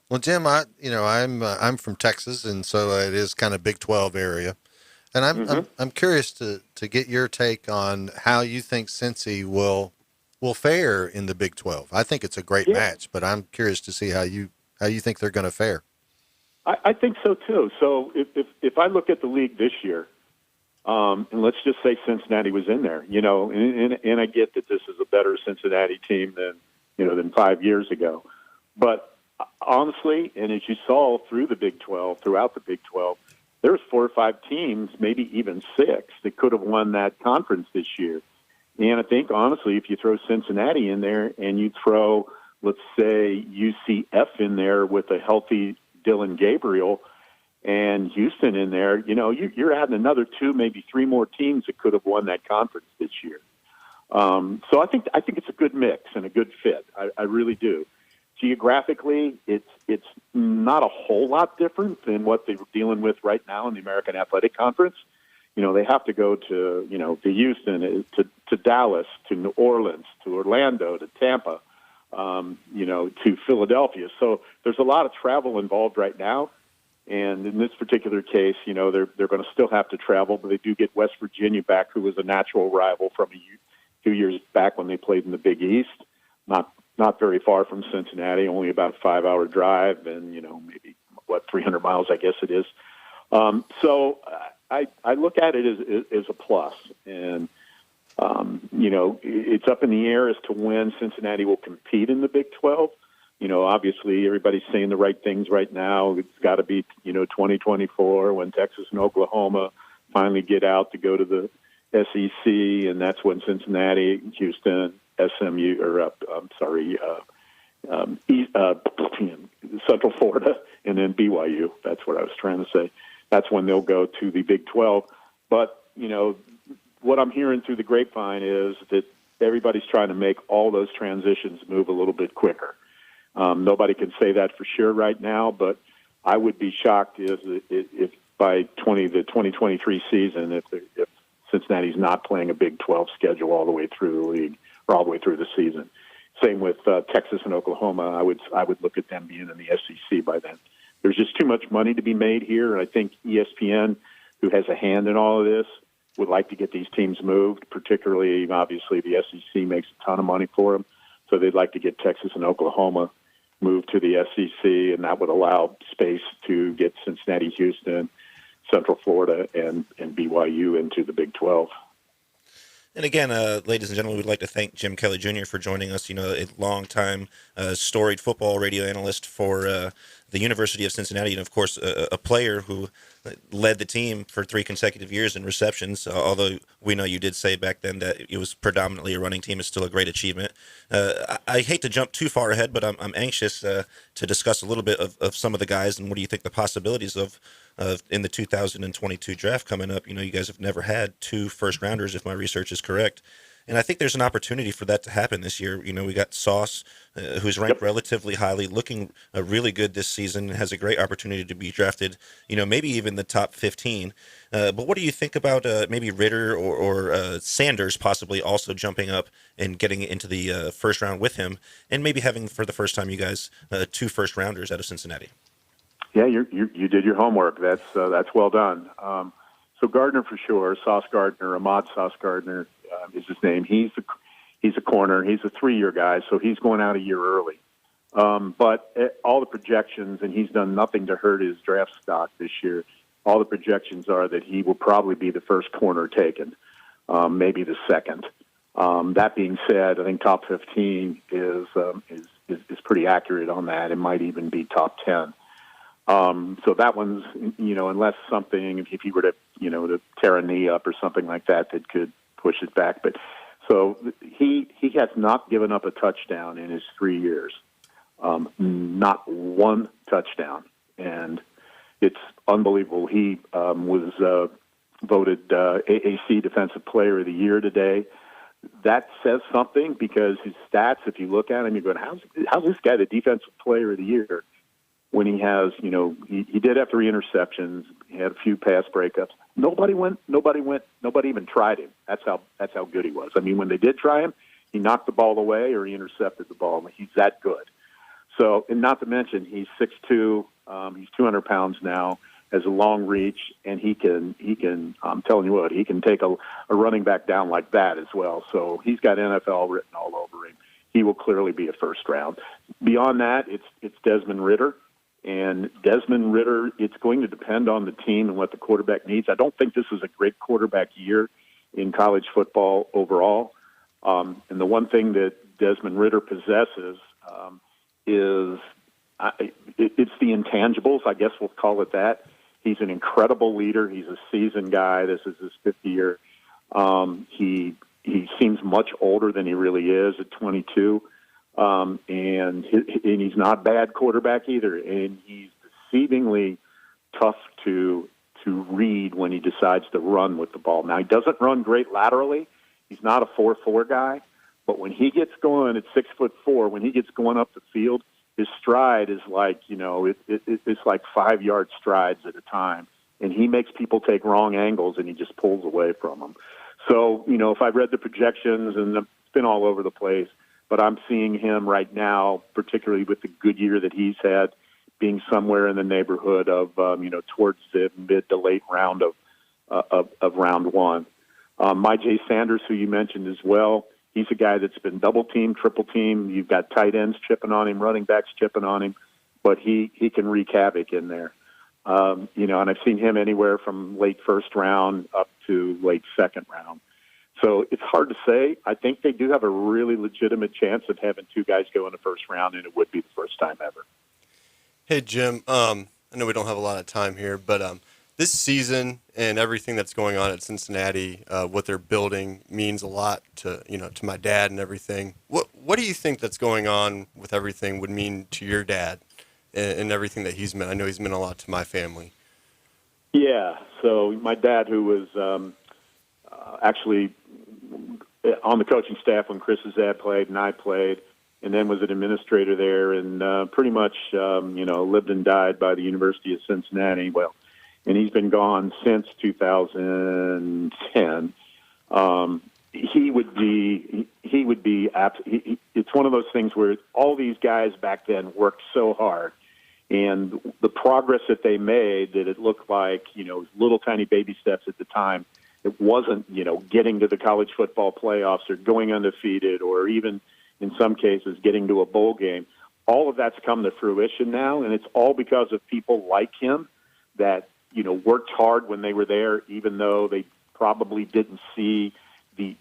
Well, Jim, I'm from Texas, and so it is kind of Big 12 area, and I'm curious to get your take on how you think Cincy will fare in the Big 12. I think it's a great match, but I'm curious to see how you think they're going to fare. I think so too. So if I look at the league this year, and let's just say Cincinnati was in there, and I get that this is a better Cincinnati team than 5 years ago, but honestly, and as you saw throughout the Big 12, there's 4 or 5 teams, maybe even 6, that could have won that conference this year. And I think, honestly, if you throw Cincinnati in there and you throw, let's say, UCF in there with a healthy Dylan Gabriel and Houston in there, you're adding another 2, maybe 3 more teams that could have won that conference this year. So I think it's a good mix and a good fit. I really do. Geographically, it's not a whole lot different than what they're dealing with right now in the American Athletic Conference. They have to go to Houston, to Dallas, to New Orleans, to Orlando, to Tampa, to Philadelphia. So there's a lot of travel involved right now. And in this particular case, they're going to still have to travel, but they do get West Virginia back, who was a natural rival from 2 years back when they played in the Big East. Not very far from Cincinnati, only about a 5-hour drive, and maybe 300 miles, I guess it is. So I look at it as a plus, and it's up in the air as to when Cincinnati will compete in the Big 12. Obviously everybody's saying the right things right now. It's got to be 2024 when Texas and Oklahoma finally get out to go to the SEC, and that's when Cincinnati, Houston, SMU, Central Florida, and then BYU. That's what I was trying to say. That's when they'll go to the Big 12. But, what I'm hearing through the grapevine is that everybody's trying to make all those transitions move a little bit quicker. Nobody can say that for sure right now, but I would be shocked if by the 2023 season, if Cincinnati's not playing a Big 12 schedule all the way through the league or all the way through the season. Same with Texas and Oklahoma. I would look at them being in the SEC by then. There's just too much money to be made here, and I think ESPN, who has a hand in all of this, would like to get these teams moved. Particularly, obviously, the SEC makes a ton of money for them, so they'd like to get Texas and Oklahoma moved to the SEC, and that would allow space to get Cincinnati, Houston, Central Florida, and BYU into the Big 12. And again, ladies and gentlemen, we'd like to thank Jim Kelly Jr. for joining us. A long-time storied football radio analyst for the University of Cincinnati, and of course, a player who led the team for 3 consecutive years in receptions. Although we know you did say back then that it was predominantly a running team, it's still a great achievement. I hate to jump too far ahead, but I'm anxious to discuss a little bit of some of the guys and what do you think the possibilities of in the 2022 draft coming up. You guys have never had 2 first-rounders, if my research is correct. And I think there's an opportunity for that to happen this year. We got Sauce, who's ranked relatively highly, looking really good this season, has a great opportunity to be drafted, maybe even the top 15. But what do you think about maybe Ritter or Sanders possibly also jumping up and getting into the first round with him, and maybe having for the first time, you guys, 2 first-rounders out of Cincinnati? Yeah, you did your homework. That's well done. So Gardner for sure, Sauce Gardner, Ahmad Sauce Gardner is his name. He's a corner. He's a 3-year guy, so he's going out a year early. But all the projections, and he's done nothing to hurt his draft stock this year. All the projections are that he will probably be the first corner taken, maybe the second. That being said, I think top 15 is pretty accurate on that. It might even be top 10. So that one's, unless something, if he were to, to tear a knee up or something like that could push it back. But so he has not given up a touchdown in his 3 years. Not one touchdown. And it's unbelievable. He was voted AAC Defensive Player of the Year today. That says something because his stats, if you look at him, you're going, how's this guy the Defensive Player of the Year? When he has, he did have 3 interceptions. He had a few pass breakups. Nobody even tried him. That's how good he was. I mean, when they did try him, he knocked the ball away or he intercepted the ball. He's that good. So, and not to mention, he's 6'2", he's 200 pounds now, has a long reach, and he can. I'm telling you what, he can take a running back down like that as well. So he's got NFL written all over him. He will clearly be a first round. Beyond that, it's Desmond Ritter. And Desmond Ritter, it's going to depend on the team and what the quarterback needs. I don't think this is a great quarterback year in college football overall. And the one thing that Desmond Ritter possesses is it's the intangibles, I guess we'll call it that. He's an incredible leader. He's a seasoned guy. This is his 5th year. He seems much older than he really is at 22. And he's not a bad quarterback either. And he's deceivingly tough to read when he decides to run with the ball. Now, he doesn't run great laterally. He's not a 4.4 guy. But when he gets going at 6'4", when he gets going up the field, his stride is like, it's like 5-yard strides at a time. And he makes people take wrong angles, and he just pulls away from them. So, if I read the projections, and it's been all over the place, but I'm seeing him right now, particularly with the good year that he's had, being somewhere in the neighborhood of, towards the mid to late round of round 1. Myjai Sanders, who you mentioned as well, he's a guy that's been double-teamed, triple-teamed. You've got tight ends chipping on him, running backs chipping on him, but he can wreak havoc in there. And I've seen him anywhere from late first round up to late second round. So it's hard to say. I think they do have a really legitimate chance of having 2 guys go in the first round, and it would be the first time ever. Hey, Jim, I know we don't have a lot of time here, but this season and everything that's going on at Cincinnati, what they're building means a lot to my dad and everything. What do you think that's going on with everything would mean to your dad and everything that he's meant? I know he's meant a lot to my family. Yeah, so my dad, who was actually on the coaching staff when Chris's dad played and I played, and then was an administrator there, and pretty much lived and died by the University of Cincinnati. Well, and he's been gone since 2010. He would be. It's one of those things where all these guys back then worked so hard, and the progress that they made, that it looked like little tiny baby steps at the time. It wasn't getting to the college football playoffs or going undefeated, or even in some cases getting to a bowl game. All of that's come to fruition now, and it's all because of people like him that worked hard when they were there, even though they probably didn't see the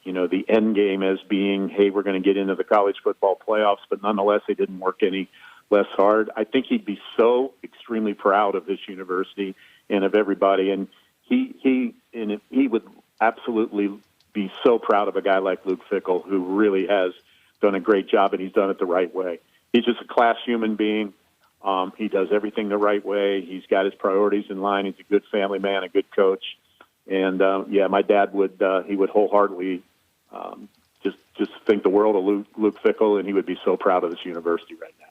end game as being, hey, we're going to get into the college football playoffs, but nonetheless they didn't work any less hard. I think he'd be so extremely proud of this university and of everybody, and he would absolutely be so proud of a guy like Luke Fickell, who really has done a great job, and he's done it the right way. He's just a class human being. He does everything the right way. He's got his priorities in line. He's a good family man, a good coach. And my dad would wholeheartedly just think the world of Luke Fickell, and he would be so proud of this university right now.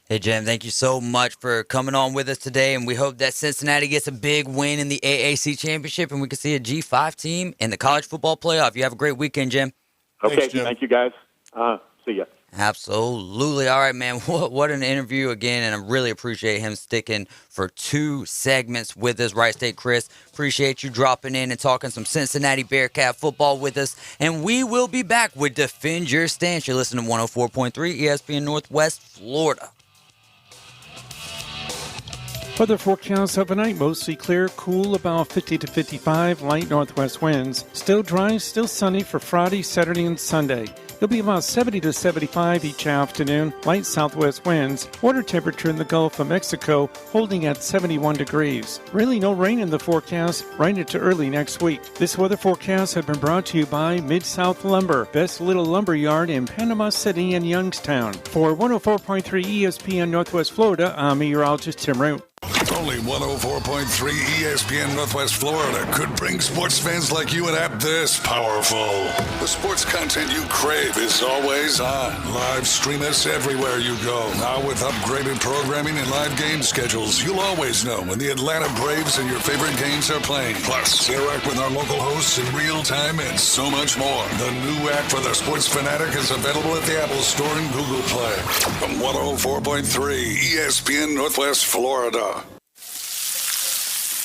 Hey, Jim, thank you so much for coming on with us today, and we hope that Cincinnati gets a big win in the AAC championship, and we can see a G5 team in the college football playoff. You have a great weekend, Jim. Okay, Thanks, Jim. Thank you, guys. See ya. Absolutely. All right, man. What an interview again, and I really appreciate him sticking for 2 segments with us. Right State Chris, appreciate you dropping in and talking some Cincinnati Bearcat football with us, and we will be back with Defend Your Stance. You're listening to 104.3 ESPN Northwest Florida. Weather forecast overnight, mostly clear, cool, about 50 to 55, light northwest winds. Still dry, still sunny for Friday, Saturday, and Sunday. It'll be about 70 to 75 each afternoon, light southwest winds. Water temperature in the Gulf of Mexico holding at 71 degrees. Really no rain in the forecast right into early next week. This weather forecast has been brought to you by Mid-South Lumber, best little lumber yard in Panama City and Youngstown. For 104.3 ESPN Northwest Florida, I'm meteorologist Tim Root. Only 104.3 ESPN Northwest Florida could bring sports fans like you an app this powerful. The sports content you crave is always on. Live stream us everywhere you go. Now with upgraded programming and live game schedules, you'll always know when the Atlanta Braves and your favorite games are playing. Plus, interact with our local hosts in real time and so much more. The new app for the sports fanatic is available at the Apple Store and Google Play. From 104.3 ESPN Northwest Florida.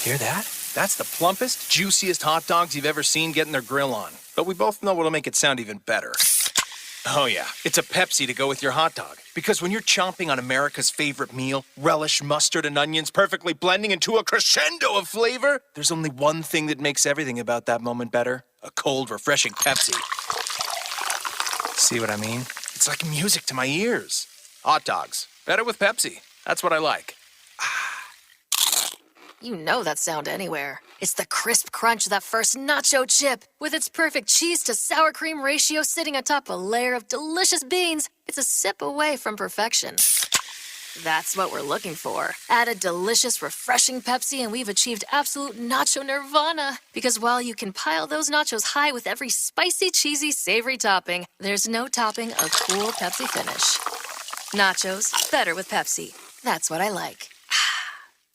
Hear that? That's the plumpest, juiciest hot dogs you've ever seen getting their grill on. But we both know what'll make it sound even better. Oh yeah, it's a Pepsi to go with your hot dog. Because when you're chomping on America's favorite meal, relish, mustard, and onions perfectly blending into a crescendo of flavor, there's only one thing that makes everything about that moment better. A cold, refreshing Pepsi. See what I mean? It's like music to my ears. Hot dogs. Better with Pepsi. That's what I like. You know that sound anywhere. It's the crisp crunch of that first nacho chip. With its perfect cheese to sour cream ratio sitting atop a layer of delicious beans, it's a sip away from perfection. That's what we're looking for. Add a delicious, refreshing Pepsi and we've achieved absolute nacho nirvana. Because while you can pile those nachos high with every spicy, cheesy, savory topping, there's no topping a cool Pepsi finish. Nachos, better with Pepsi. That's what I like.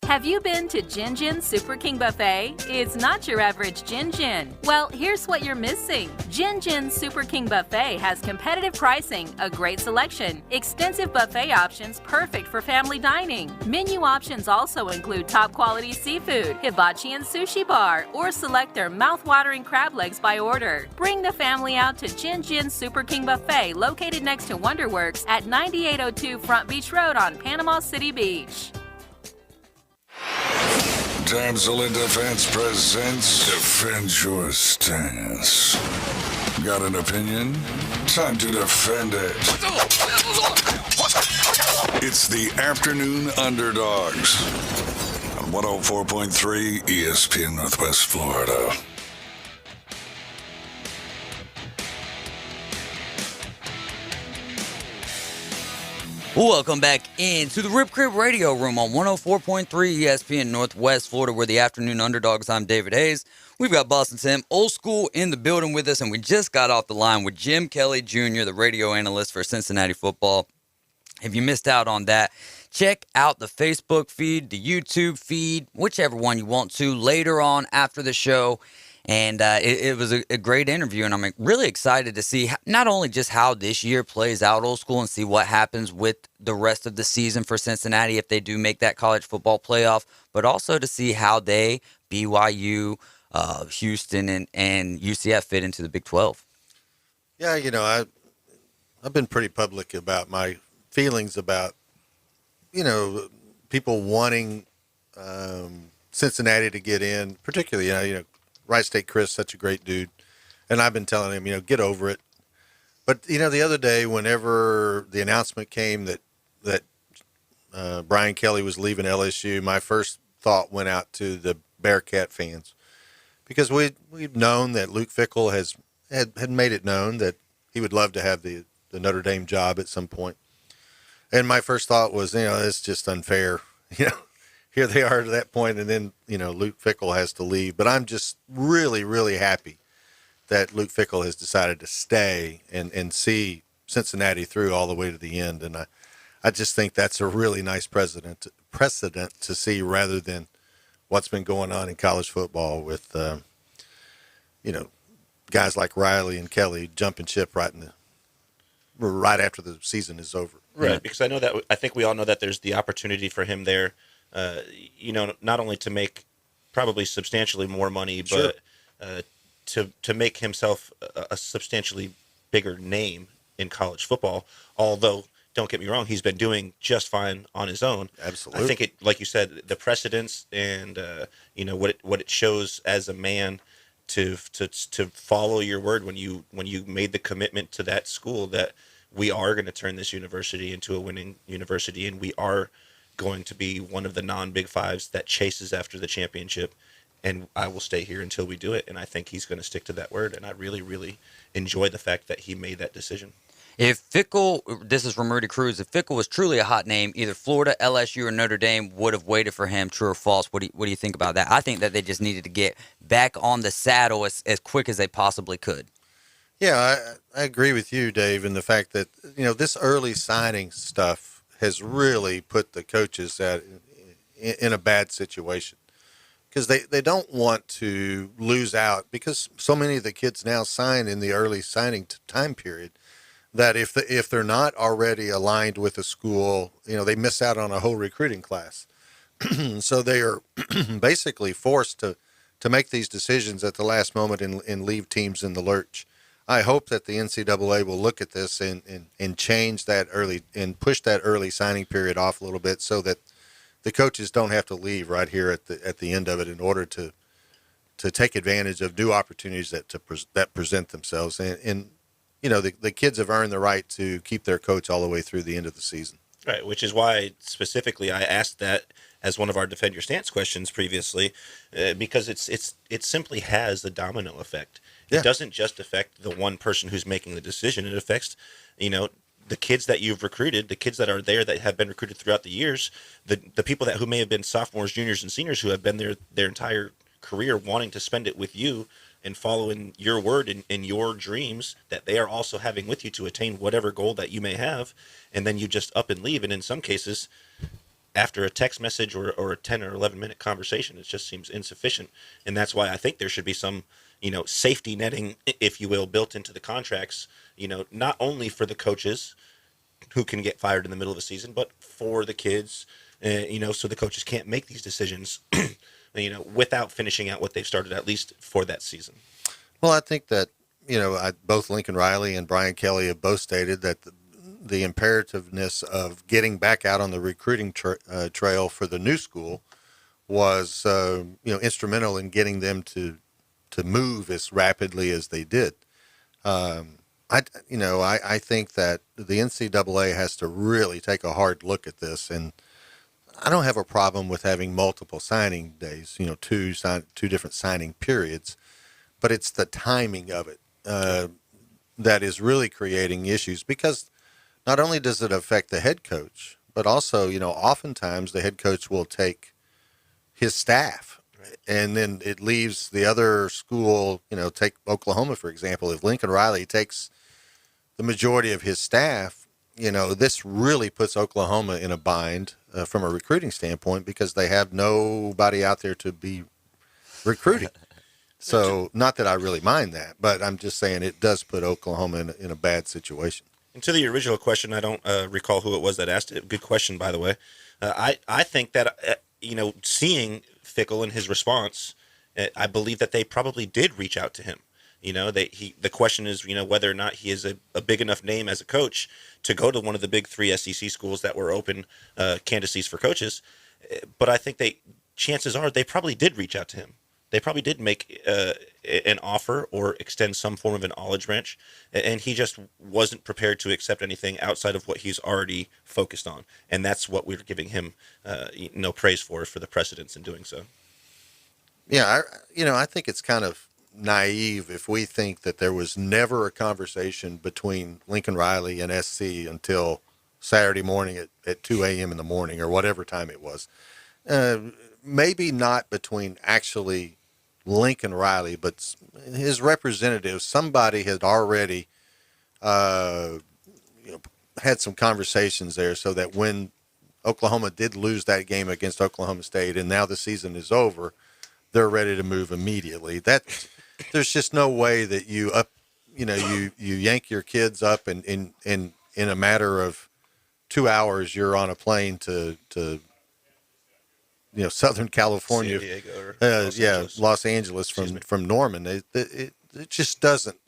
Have you been to Gin Gin Super King Buffet? It's not your average Gin Gin. Well, here's what you're missing. Gin Gin Super King Buffet has competitive pricing, a great selection, extensive buffet options perfect for family dining. Menu options also include top quality seafood, hibachi and sushi bar, or select their mouth-watering crab legs by order. Bring the family out to Gin Gin Super King Buffet located next to Wonderworks at 9802 Front Beach Road on Panama City Beach. Damsel in Defense presents Defend Your Stance. Got an opinion? Time to defend it. It's the Afternoon Underdogs on 104.3 ESPN Northwest Florida. Welcome back into the Rip Crib Radio Room on 104.3 ESPN Northwest Florida. We're the Afternoon Underdogs. I'm David Hayes. We've got Boston Tim, old school, in the building with us, and we just got off the line with Jim Kelly Jr., the radio analyst for Cincinnati football. If you missed out on that, check out the Facebook feed, the YouTube feed, whichever one you want to later on after the show. And it was a great interview, and I'm really excited to see not only just how this year plays out, Old School, and see what happens with the rest of the season for Cincinnati if they do make that college football playoff, but also to see how they, BYU, Houston, and UCF fit into the Big 12. Yeah, I've been pretty public about my feelings about, people wanting Cincinnati to get in, particularly, Wright State Chris, such a great dude. And I've been telling him, get over it. But, the other day, whenever the announcement came that Brian Kelly was leaving LSU, my first thought went out to the Bearcat fans. Because we've known that Luke Fickell had made it known that he would love to have the Notre Dame job at some point. And my first thought was, it's just unfair. Here they are to that point, and then, Luke Fickell has to leave. But I'm just really, really happy that Luke Fickell has decided to stay and see Cincinnati through all the way to the end. And I just think that's a really nice precedent to see rather than what's been going on in college football with, guys like Riley and Kelly jumping ship right after the season is over. Right, because I think we all know that there's the opportunity for him there, not only to make probably substantially more money, but to make himself a substantially bigger name in college football. Although, don't get me wrong, he's been doing just fine on his own. Absolutely. I think it, like you said, the precedence and what it shows as a man to follow your word when you made the commitment to that school that we are going to turn this university into a winning university, and we are going to be one of the non-Big Fives that chases after the championship, and I will stay here until we do it. And I think he's going to stick to that word, and I really, really enjoy the fact that he made that decision. If Fickell, this is from Rudy Cruz, if Fickell was truly a hot name, either Florida, LSU, or Notre Dame would have waited for him, true or false. What do you think about that? I think that they just needed to get back on the saddle as quick as they possibly could. Yeah, I agree with you, Dave, in the fact that, this early signing stuff has really put the coaches in a bad situation because they don't want to lose out because so many of the kids now sign in the early signing time period that if they're not already aligned with a school, they miss out on a whole recruiting class. So they are basically forced to make these decisions at the last moment and leave teams in the lurch. I hope that the NCAA will look at this and change that early and push that early signing period off a little bit so that the coaches don't have to leave right here at the end of it in order to take advantage of new opportunities that present themselves. And the kids have earned the right to keep their coach all the way through the end of the season. Right, which is why specifically I asked that as one of our Defend Your Stance questions previously, because it simply has a domino effect. Yeah. It doesn't just affect the one person who's making the decision. It affects, the kids that you've recruited, the kids that are there that have been recruited throughout the years, the people who may have been sophomores, juniors, and seniors who have been there their entire career wanting to spend it with you and following your word and your dreams that they are also having with you to attain whatever goal that you may have, and then you just up and leave. And in some cases, after a text message or a 10 or 11-minute conversation, it just seems insufficient. And that's why I think there should be some, safety netting, if you will, built into the contracts, not only for the coaches who can get fired in the middle of the season, but for the kids, so the coaches can't make these decisions, without finishing out what they've started, at least for that season. Well, I think that, both Lincoln Riley and Brian Kelly have both stated that the imperativeness of getting back out on the recruiting trail for the new school was, instrumental in getting them to move as rapidly as they did. I think that the NCAA has to really take a hard look at this, and I don't have a problem with having multiple signing days, two different signing periods, but it's the timing of it that is really creating issues because not only does it affect the head coach, but also, oftentimes the head coach will take his staff and then it leaves the other school, take Oklahoma, for example. If Lincoln Riley takes the majority of his staff, this really puts Oklahoma in a bind from a recruiting standpoint because they have nobody out there to be recruiting. So not that I really mind that, but I'm just saying it does put Oklahoma in a bad situation. And to the original question, I don't recall who it was that asked it. Good question, by the way. I think that, seeing Fickell and his response, I believe that they probably did reach out to him. The question is, whether or not he is a big enough name as a coach to go to one of the big 3 SEC schools that were open candidacies for coaches. But I think chances are they probably did reach out to him. They probably did make an offer or extend some form of an olive branch, and he just wasn't prepared to accept anything outside of what he's already focused on. And that's what we're giving him praise for the precedence in doing so. Yeah, I think it's kind of naive if we think that there was never a conversation between Lincoln Riley and SC until Saturday morning at 2 a.m. in the morning or whatever time it was. Maybe not between actually Lincoln Riley, but his representative. Somebody had already had some conversations there so that when Oklahoma did lose that game against Oklahoma State and now the season is over, they're ready to move immediately. There's just no way that you yank your kids up and in a matter of 2 hours you're on a plane to Southern California, San Diego or Los Angeles from Norman. It just doesn't.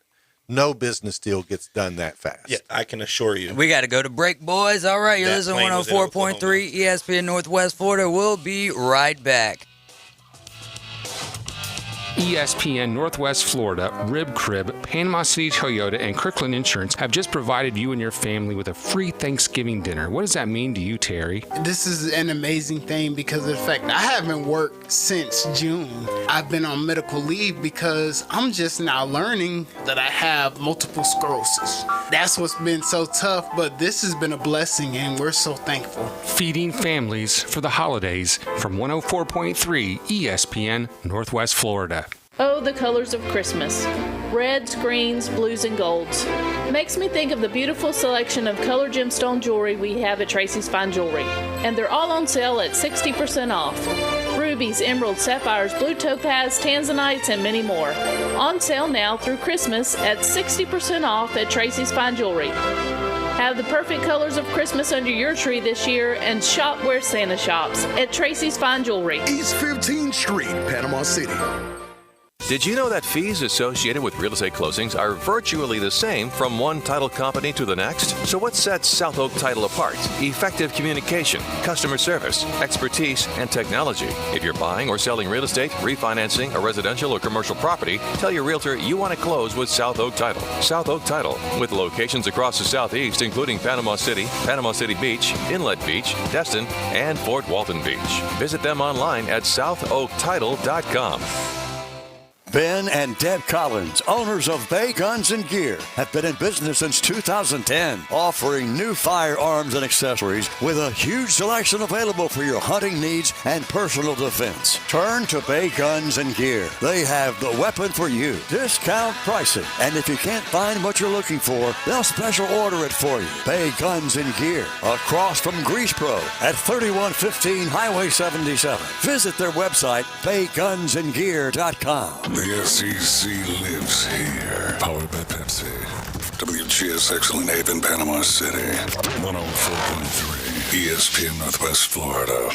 No business deal gets done that fast. Yeah, I can assure you. We got to go to break, boys. All right, you're listening to 104.3 ESPN Northwest Florida. We'll be right back. ESPN Northwest Florida, Rib Crib, Panama City Toyota, and Kirkland Insurance have just provided you and your family with a free Thanksgiving dinner. What does that mean to you, Terry? This is an amazing thing because of the fact I haven't worked since June. I've been on medical leave because I'm just now learning that I have multiple sclerosis. That's what's been so tough, but this has been a blessing and we're so thankful. Feeding families for the holidays from 104.3 ESPN Northwest Florida. Oh, the colors of Christmas. Reds, greens, blues, and golds. Makes me think of the beautiful selection of color gemstone jewelry we have at Tracy's Fine Jewelry. And they're all on sale at 60% off. Rubies, emeralds, sapphires, blue topaz, tanzanites, and many more. On sale now through Christmas at 60% off at Tracy's Fine Jewelry. Have the perfect colors of Christmas under your tree this year and shop where Santa shops at Tracy's Fine Jewelry. East 15th Street, Panama City. Did you know that fees associated with real estate closings are virtually the same from one title company to the next? So what sets South Oak Title apart? Effective communication, customer service, expertise, and technology. If you're buying or selling real estate, refinancing a residential or commercial property, tell your realtor you want to close with South Oak Title. South Oak Title, with locations across the Southeast, including Panama City Beach, Inlet Beach, Destin, and Fort Walton Beach. Visit them online at southoaktitle.com. Ben and Deb Collins, owners of Bay Guns and Gear, have been in business since 2010, offering new firearms and accessories with a huge selection available for your hunting needs and personal defense. Turn to Bay Guns and Gear. They have the weapon for you. Discount pricing. And if you can't find what you're looking for, they'll special order it for you. Bay Guns and Gear, across from Grease Pro at 3115 Highway 77. Visit their website, baygunsandgear.com. The SEC lives here. Powered by Pepsi. WGSX in Haven, Panama City. 104.3 ESPN Northwest Florida.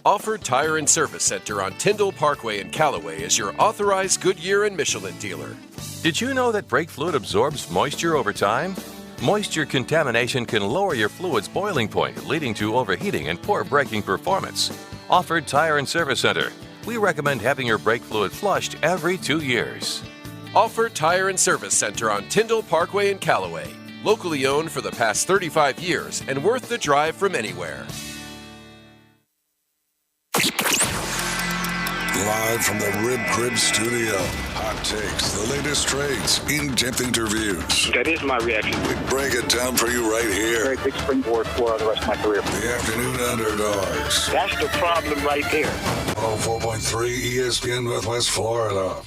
Offered Tire and Service Center on Tyndall Parkway in Callaway is your authorized Goodyear and Michelin dealer. Did you know that brake fluid absorbs moisture over time? Moisture contamination can lower your fluid's boiling point, leading to overheating and poor braking performance. Offered Tire and Service Center. We recommend having your brake fluid flushed every 2 years. Offered Tire and Service Center on Tyndall Parkway in Callaway. Locally owned for the past 35 years and worth the drive from anywhere. Live from the Rib Crib studio. Hot takes, the latest trades, in-depth interviews. That is my reaction. We break it down for you right here. Very big springboard for the rest of my career. The Afternoon Underdogs. That's the problem right there. 104.3 ESPN Northwest Florida.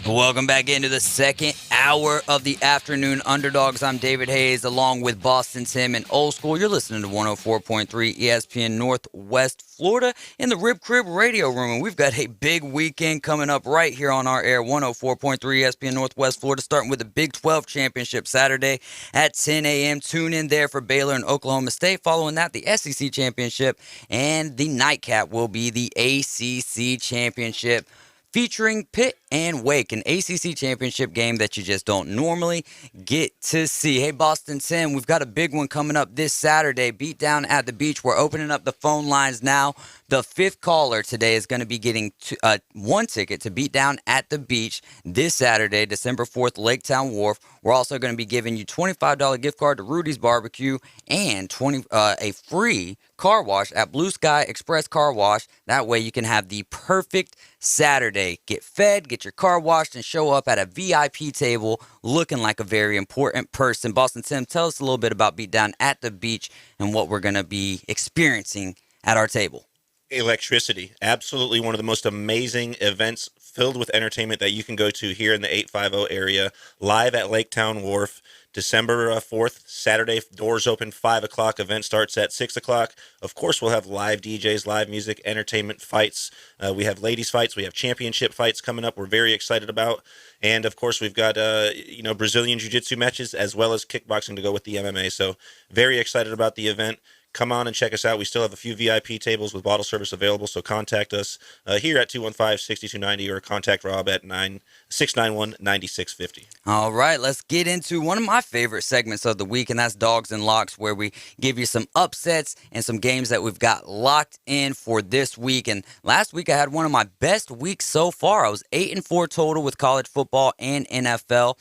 Welcome back into the second hour of the Afternoon Underdogs. I'm David Hayes along with Boston Tim and Old School. You're listening to 104.3 ESPN Northwest Florida in the Rib Crib Radio Room. And we've got a big weekend coming up right here on our air, 104.3 ESPN Northwest Florida, starting with the Big 12 Championship Saturday at 10 a.m. Tune in there for Baylor and Oklahoma State. Following that, the SEC Championship, and the nightcap will be the ACC Championship, featuring Pitt and Wake, an ACC championship game that you just don't normally get to see. Hey, Boston Tim, we've got a big one coming up this Saturday, Beatdown at the Beach. We're opening up the phone lines now. The fifth caller today is going to be getting one ticket to Beatdown at the Beach this Saturday, December 4th, Lake Town Wharf. We're also going to be giving you $25 gift card to Rudy's Barbecue and a free car wash at Blue Sky Express Car Wash. That way you can have the perfect Saturday. Get fed, get your car washed, and show up at a VIP table looking like a very important person. Boston Tim, tell us a little bit about Beatdown at the Beach and what we're going to be experiencing at our table. Electricity. Absolutely one of the most amazing events filled with entertainment that you can go to here in the 850 area, live at Lake Town Wharf. December 4th, Saturday, doors open 5 o'clock. Event starts at 6 o'clock. Of course, we'll have live DJs, live music, entertainment, fights. We have ladies fights. We have championship fights coming up we're very excited about. And, of course, we've got, Brazilian Jiu-Jitsu matches as well as kickboxing to go with the MMA. So very excited about the event. Come on and check us out. We still have a few VIP tables with bottle service available, so contact us here at 215-6290 or contact Rob at 691-9650. All right, let's get into one of my favorite segments of the week, and that's Dogs and Locks, where we give you some upsets and some games that we've got locked in for this week. And last week I had one of my best weeks so far. I was 8-4 total with college football and NFL.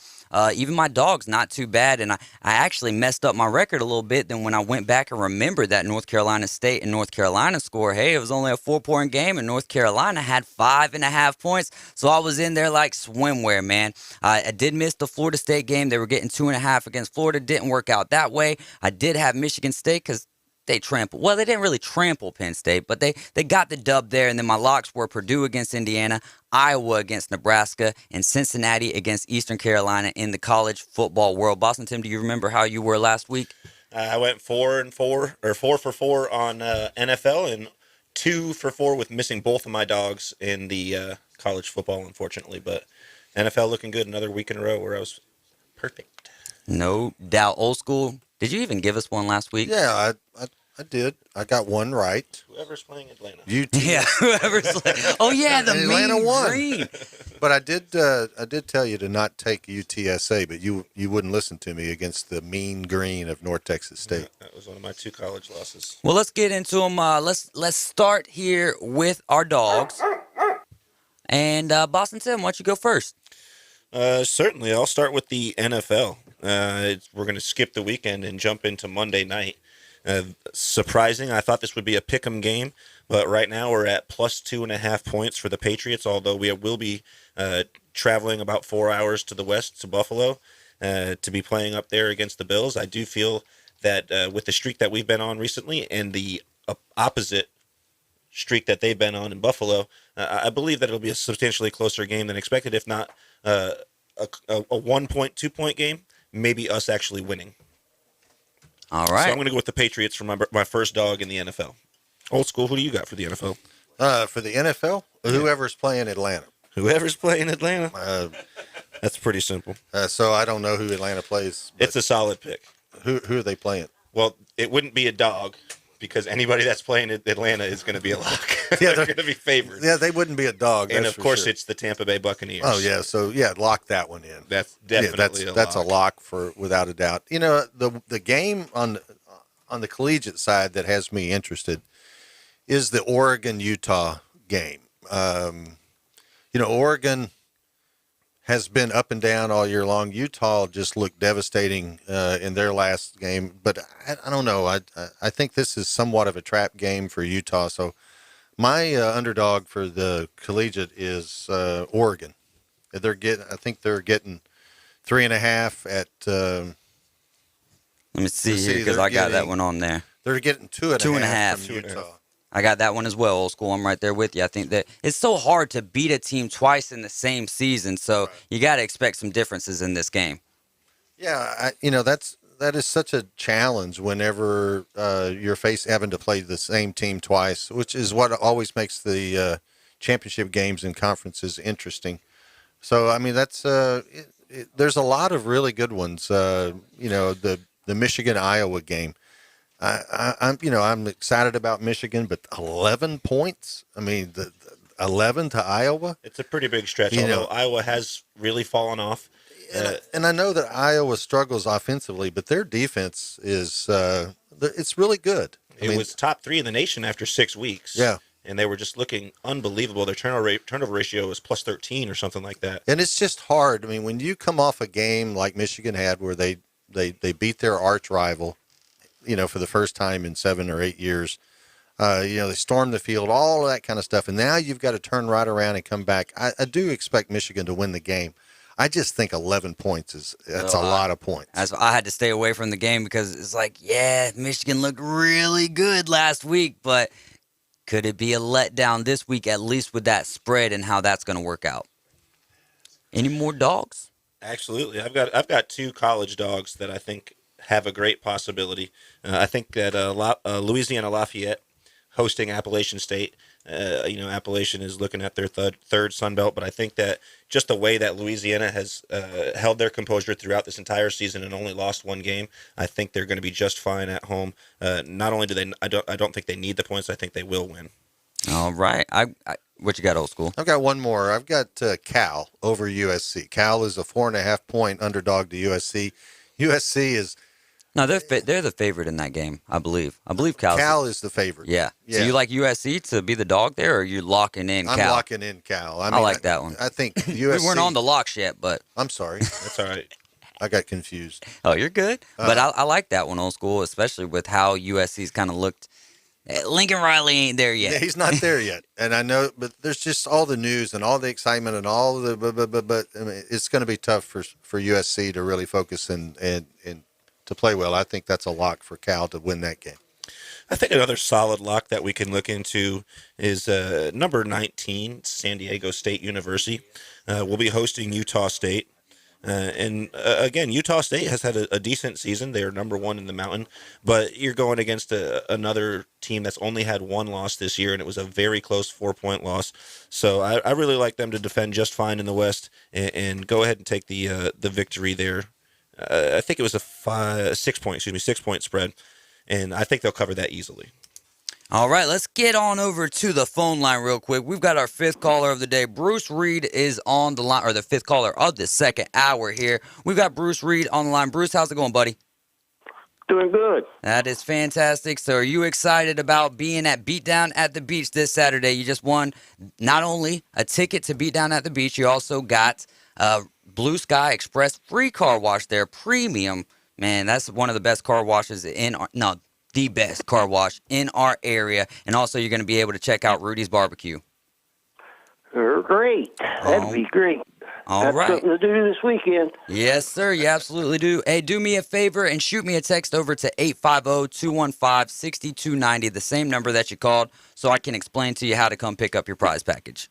Even my dogs, not too bad, and I actually messed up my record a little bit. Then when I went back and remembered that North Carolina State and North Carolina score, hey, it was only a 4-point game, and North Carolina had 5.5 points, so I was in there like swimwear, man. I did miss the Florida State game. They were getting 2.5 against Florida. Didn't work out that way. I did have Michigan State because they trampled. Well, they didn't really trample Penn State, but they got the dub there. And then my locks were Purdue against Indiana, Iowa against Nebraska, and Cincinnati against Eastern Carolina in the college football world. Boston Tim, do you remember how you were last week? I went 4 for 4 on NFL and 2 for 4 with missing both of my dogs in the college football, unfortunately. But NFL looking good another week in a row where I was perfect. No doubt. Old School, did you even give us one last week? Yeah, I did. I got one right. Whoever's playing Atlanta. Yeah, whoever's oh yeah, the Atlanta mean won. green. But I did tell you to not take UTSA, but you wouldn't listen to me against the mean green of North Texas State. That was one of my 2 college losses. Well, let's get into them. Let's start here with our dogs. And Boston Tim, why don't you go first? Certainly. I'll start with the NFL. We're going to skip the weekend and jump into Monday night. Surprising. I thought this would be a pick'em game, but right now we're at plus 2.5 points for the Patriots, although we will be traveling about 4 hours to the west to Buffalo to be playing up there against the Bills. I do feel that with the streak that we've been on recently and the opposite streak that they've been on in Buffalo, I believe that it'll be a substantially closer game than expected, if not a 1-point, 2-point game, maybe us actually winning. All right. So I'm going to go with the Patriots for my first dog in the NFL. Old School, who do you got for the NFL? For the NFL, whoever's playing Atlanta. Whoever's playing Atlanta? That's pretty simple. So I don't know who Atlanta plays. It's a solid pick. Who are they playing? Well, it wouldn't be a dog because anybody that's playing Atlanta is going to be a lock. Yeah, they're going to be favored. Yeah, they wouldn't be a dog. And, of course, sure. it's the Tampa Bay Buccaneers. Oh, yeah. So, lock that one in. That's definitely that's a lock for without a doubt. You know, the game on the collegiate side that has me interested is the Oregon-Utah game. Oregon has been up and down all year long. Utah just looked devastating in their last game. But I don't know. I think this is somewhat of a trap game for Utah. So my underdog for the collegiate is Oregon. I think they're getting 3.5 at. Let me see here because I got that one on there. They're getting 2.5 2.5 from Utah. I got that one as well, Old School. I'm right there with you. I think that it's so hard to beat a team twice in the same season, so you got to expect some differences in this game. Yeah, that is such a challenge whenever you're having to play the same team twice, which is what always makes the championship games and conferences interesting. So, I mean, that's there's a lot of really good ones. The Michigan-Iowa game. I'm excited about Michigan, but 11 points. I mean, the 11 to Iowa. It's a pretty big stretch. Although Iowa has really fallen off. And I know that Iowa struggles offensively, but their defense is it's really good. It was top 3 in the nation after 6 weeks. Yeah. And they were just looking unbelievable. Their turnover ratio was plus 13 or something like that. And it's just hard. I mean, when you come off a game like Michigan had where they beat their arch rival, for the first time in 7 or 8 years, they stormed the field, all of that kind of stuff. And now you've got to turn right around and come back. I do expect Michigan to win the game. I just think 11 points that's a lot of points. I had to stay away from the game because it's like, Michigan looked really good last week, but could it be a letdown this week, at least with that spread and how that's going to work out? Any more dogs? Absolutely. I've got 2 college dogs that I think have a great possibility. I think that Louisiana Lafayette hosting Appalachian State. Appalachian is looking at their third Sun Belt, but I think that just the way that Louisiana has held their composure throughout this entire season and only lost 1 game, I think they're going to be just fine at home. Not only do I don't think they need the points, I think they will win. All right. What you got, Old School? I've got one more. I've got Cal over USC. Cal is a 4.5-point underdog to USC. USC is. No, they're the favorite in that game, I believe. I believe Cal is the favorite. Yeah. So you like USC to be the dog there, or you're locking in Cal? I'm locking in Cal. I like that one. I think USC. We weren't on the locks yet, but. I'm sorry. That's all right. I got confused. Oh, you're good. But I like that one, Old School, especially with how USC's kind of looked. Lincoln Riley ain't there yet. Yeah, he's not there yet. And I know, but there's just all the news and all the excitement and all the, but I mean, it's going to be tough for USC to really focus and to play well. I think that's a lock for Cal to win that game. I think another solid lock that we can look into is number 19, San Diego State University. We'll be hosting Utah State. Again, Utah State has had a decent season. They are number 1 in the mountain, but you're going against another team that's only had 1 loss this year, and it was a very close 4-point loss. So I really like them to defend just fine in the West and go ahead and take the victory there. I think it was a 6-point spread, and I think they'll cover that easily. All right, let's get on over to the phone line real quick. We've got our 5th caller of the day. Bruce Reed is on the line, or the 5th caller of the 2nd hour here. We've got Bruce Reed on the line. Bruce, how's it going, buddy? Doing good. That is fantastic. So are you excited about being at Beatdown at the Beach this Saturday? You just won not only a ticket to Beatdown at the Beach, you also got Blue Sky Express free car wash there, premium. Man, that's one of the best car washes the best car wash in our area. And also you're going to be able to check out Rudy's Barbecue. Great. That'd be great. All right. Something to do this weekend. Yes, sir. You absolutely do. Hey, do me a favor and shoot me a text over to 850-215-6290, the same number that you called, so I can explain to you how to come pick up your prize package.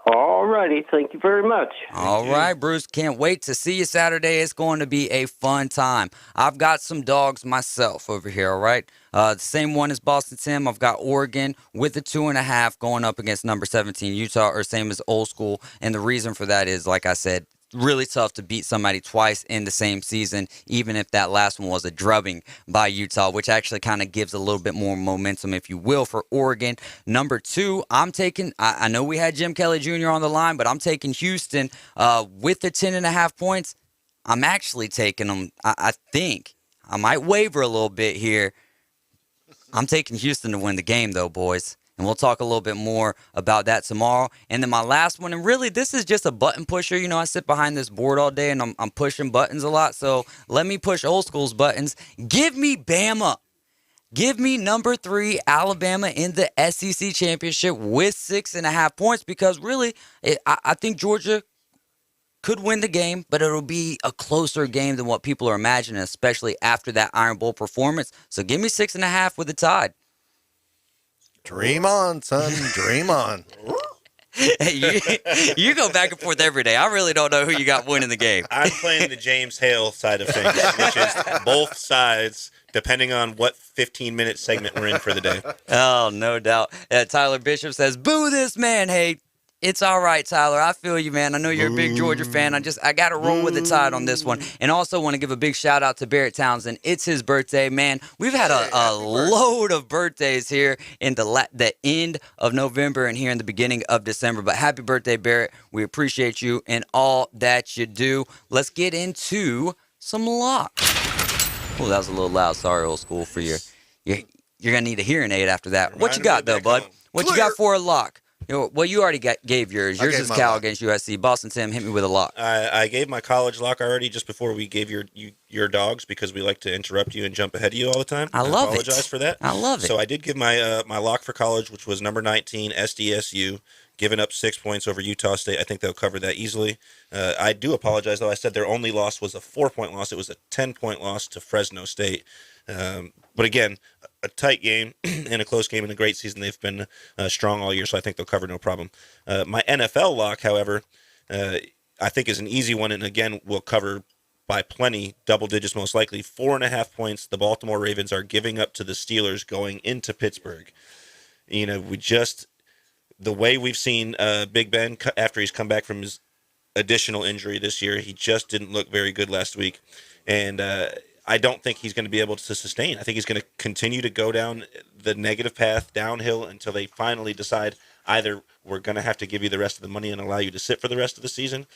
All righty. Thank you very much. All right, Bruce. Can't wait to see you Saturday. It's going to be a fun time. I've got some dogs myself over here, all right? The same one as Boston Tim. I've got Oregon with the 2.5 going up against number 17 Utah, or same as Old School. And the reason for that is, like I said, really tough to beat somebody twice in the same season, even if that last one was a drubbing by Utah, which actually kind of gives a little bit more momentum, if you will, for Oregon. Number 2, I'm taking, I know we had Jim Kelly Jr. on the line, but I'm taking Houston with the 10.5 points. I'm actually taking them, I think. I might waver a little bit here. I'm taking Houston to win the game, though, boys. And we'll talk a little bit more about that tomorrow. And then my last one, and really this is just a button pusher. You know, I sit behind this board all day and I'm pushing buttons a lot. So let me push Old School's buttons. Give me Bama. Give me number 3, Alabama in the SEC championship with 6.5 points, because really I think Georgia could win the game, but it'll be a closer game than what people are imagining, especially after that Iron Bowl performance. So give me 6.5 with the Tide. Dream on, son. Dream on. Hey, you go back and forth every day. I really don't know who you got winning the game. I'm playing the James Hale side of things, which is both sides, depending on what 15-minute segment we're in for the day. Oh, no doubt. Tyler Bishop says, boo this man. Hey, it's all right, Tyler. I feel you, man. I know you're a big Georgia fan. I got to roll with the tide on this one. And also want to give a big shout out to Barrett Townsend. It's his birthday, man. We've had a load of birthdays here in the end of November and here in the beginning of December. But happy birthday, Barrett. We appreciate you and all that you do. Let's get into some locks. Oh, that was a little loud. Sorry, old school, for you. You're going to need a hearing aid after that. What you got, though, bud? What you got for a lock? Well, you already gave yours. Yours is Cal against USC. Boston Tim, hit me with a lock. I gave my college lock already just before we gave your dogs, because we like to interrupt you and jump ahead of you all the time. I love it. Apologize for that. I love it. So I did give my my lock for college, which was number 19, SDSU, giving up 6 points over Utah State. I think they'll cover that easily. I do apologize, though. I said their only loss was a 4-point loss. It was a 10-point loss to Fresno State. But again, a tight game and a close game and a great season. They've been strong all year, so I think they'll cover no problem. My NFL lock, however, I think is an easy one, and again, will cover by plenty, double digits most likely. 4.5 points the Baltimore Ravens are giving up to the Steelers going into Pittsburgh. You know, the way we've seen Big Ben after he's come back from his additional injury this year, he just didn't look very good last week. And I don't think he's going to be able to sustain. I think he's going to continue to go down the negative path, downhill, until they finally decide either we're going to have to give you the rest of the money and allow you to sit for the rest of the season,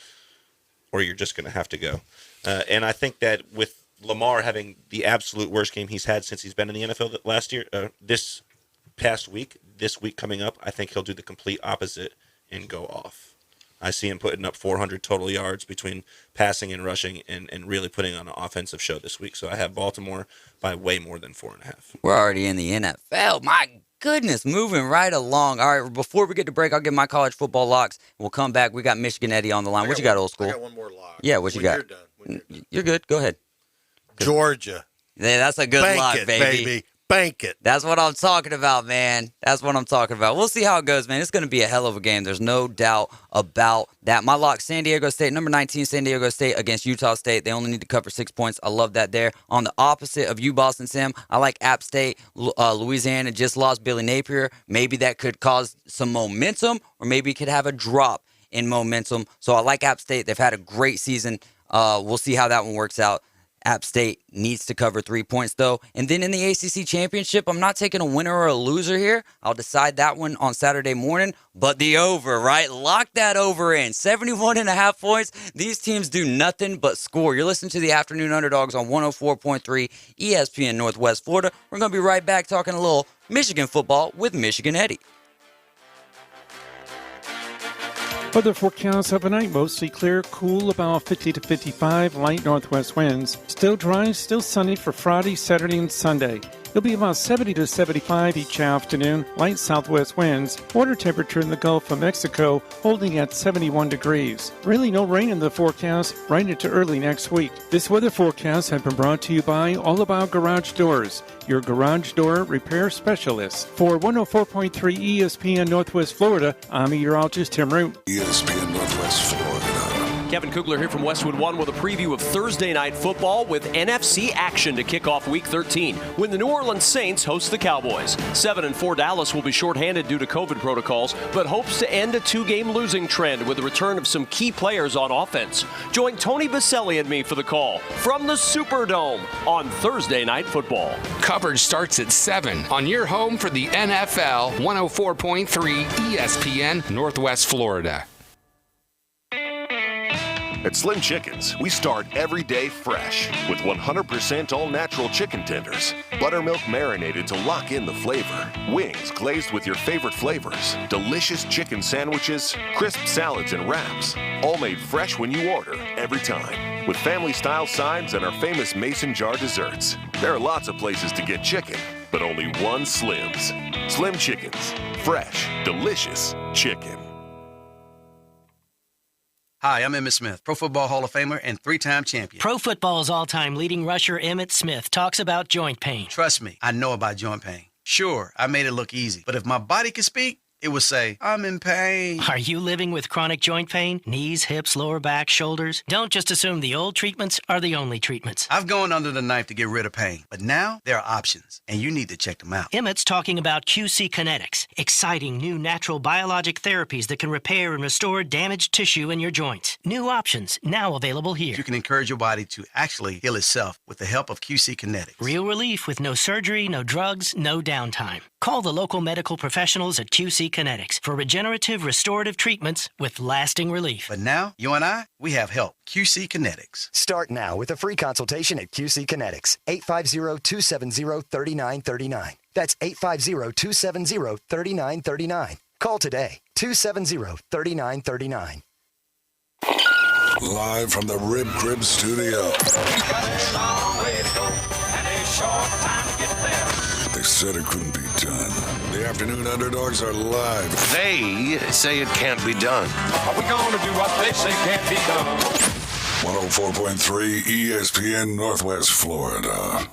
or you're just going to have to go. And I think that with Lamar having the absolute worst game he's had since he's been in the NFL this past week, this week coming up, I think he'll do the complete opposite and go off. I see him putting up 400 total yards between passing and rushing and really putting on an offensive show this week. So I have Baltimore by way more than 4.5. We're already in the NFL. My goodness, moving right along. All right, before we get to break, I'll get my college football locks. We'll come back. We got Michigan Eddie on the line. What you got, old school? I got one more lock. Yeah, what you got? You're good. Go ahead. Georgia. Yeah, that's a good lock, baby. Bank it. That's what I'm talking about, man. That's what I'm talking about. We'll see how it goes, man. It's going to be a hell of a game. There's no doubt about that. My lock, San Diego State, number 19, San Diego State against Utah State. They only need to cover 6 points. I love that there. On the opposite of you, Boston Sim, I like App State. Louisiana just lost Billy Napier. Maybe that could cause some momentum, or maybe it could have a drop in momentum. So I like App State. They've had a great season. We'll see how that one works out. App State needs to cover 3 points, though. And then in the ACC Championship, I'm not taking a winner or a loser here. I'll decide that one on Saturday morning. But the over, right? Lock that over in. 71.5 points. These teams do nothing but score. You're listening to the Afternoon Underdogs on 104.3 ESPN Northwest Florida. We're going to be right back talking a little Michigan football with Michigan Eddie. Weather forecast overnight, mostly clear, cool, about 50 to 55, light northwest winds. Still dry, still sunny for Friday, Saturday, and Sunday. It'll be about 70 to 75 each afternoon, light southwest winds. Water temperature in the Gulf of Mexico holding at 71 degrees. Really no rain in the forecast right into early next week. This weather forecast has been brought to you by All About Garage Doors, your garage door repair specialist. For 104.3 ESPN Northwest Florida, I'm meteorologist Tim Root. ESPN Northwest Florida. Kevin Kugler here from Westwood One with a preview of Thursday Night Football with NFC action to kick off Week 13 when the New Orleans Saints host the Cowboys. 7-4 Dallas will be shorthanded due to COVID protocols, but hopes to end a 2-game losing trend with the return of some key players on offense. Join Tony Baselli and me for the call from the Superdome on Thursday Night Football. Coverage starts at 7 on your home for the NFL, 104.3 ESPN Northwest Florida. At Slim Chickens, we start every day fresh with 100% all-natural chicken tenders, buttermilk marinated to lock in the flavor, wings glazed with your favorite flavors, delicious chicken sandwiches, crisp salads and wraps, all made fresh when you order every time, with family-style sides and our famous mason jar desserts. There are lots of places to get chicken, but only one Slim's. Slim Chickens. Fresh, delicious chicken. Hi, I'm Emmitt Smith, Pro Football Hall of Famer and 3-time champion. Pro Football's all-time leading rusher Emmitt Smith talks about joint pain. Trust me, I know about joint pain. Sure, I made it look easy, but if my body could speak, it would say, I'm in pain. Are you living with chronic joint pain? Knees, hips, lower back, shoulders? Don't just assume the old treatments are the only treatments. I've gone under the knife to get rid of pain, but now there are options, and you need to check them out. Emmett's talking about QC Kinetics, exciting new natural biologic therapies that can repair and restore damaged tissue in your joints. New options now available here. You can encourage your body to actually heal itself with the help of QC Kinetics. Real relief with no surgery, no drugs, no downtime. Call the local medical professionals at QC Kinetics for regenerative restorative treatments with lasting relief. But now, you and I, we have help. QC Kinetics. Start now with a free consultation at QC Kinetics. 850-270-3939. That's 850-270-3939. Call today. 270-3939. Live from the Rib Crib Studio. They said it couldn't be done. The Afternoon Underdogs are live. They say it can't be done. Are we going to do what they say can't be done? 104.3 ESPN Northwest Florida.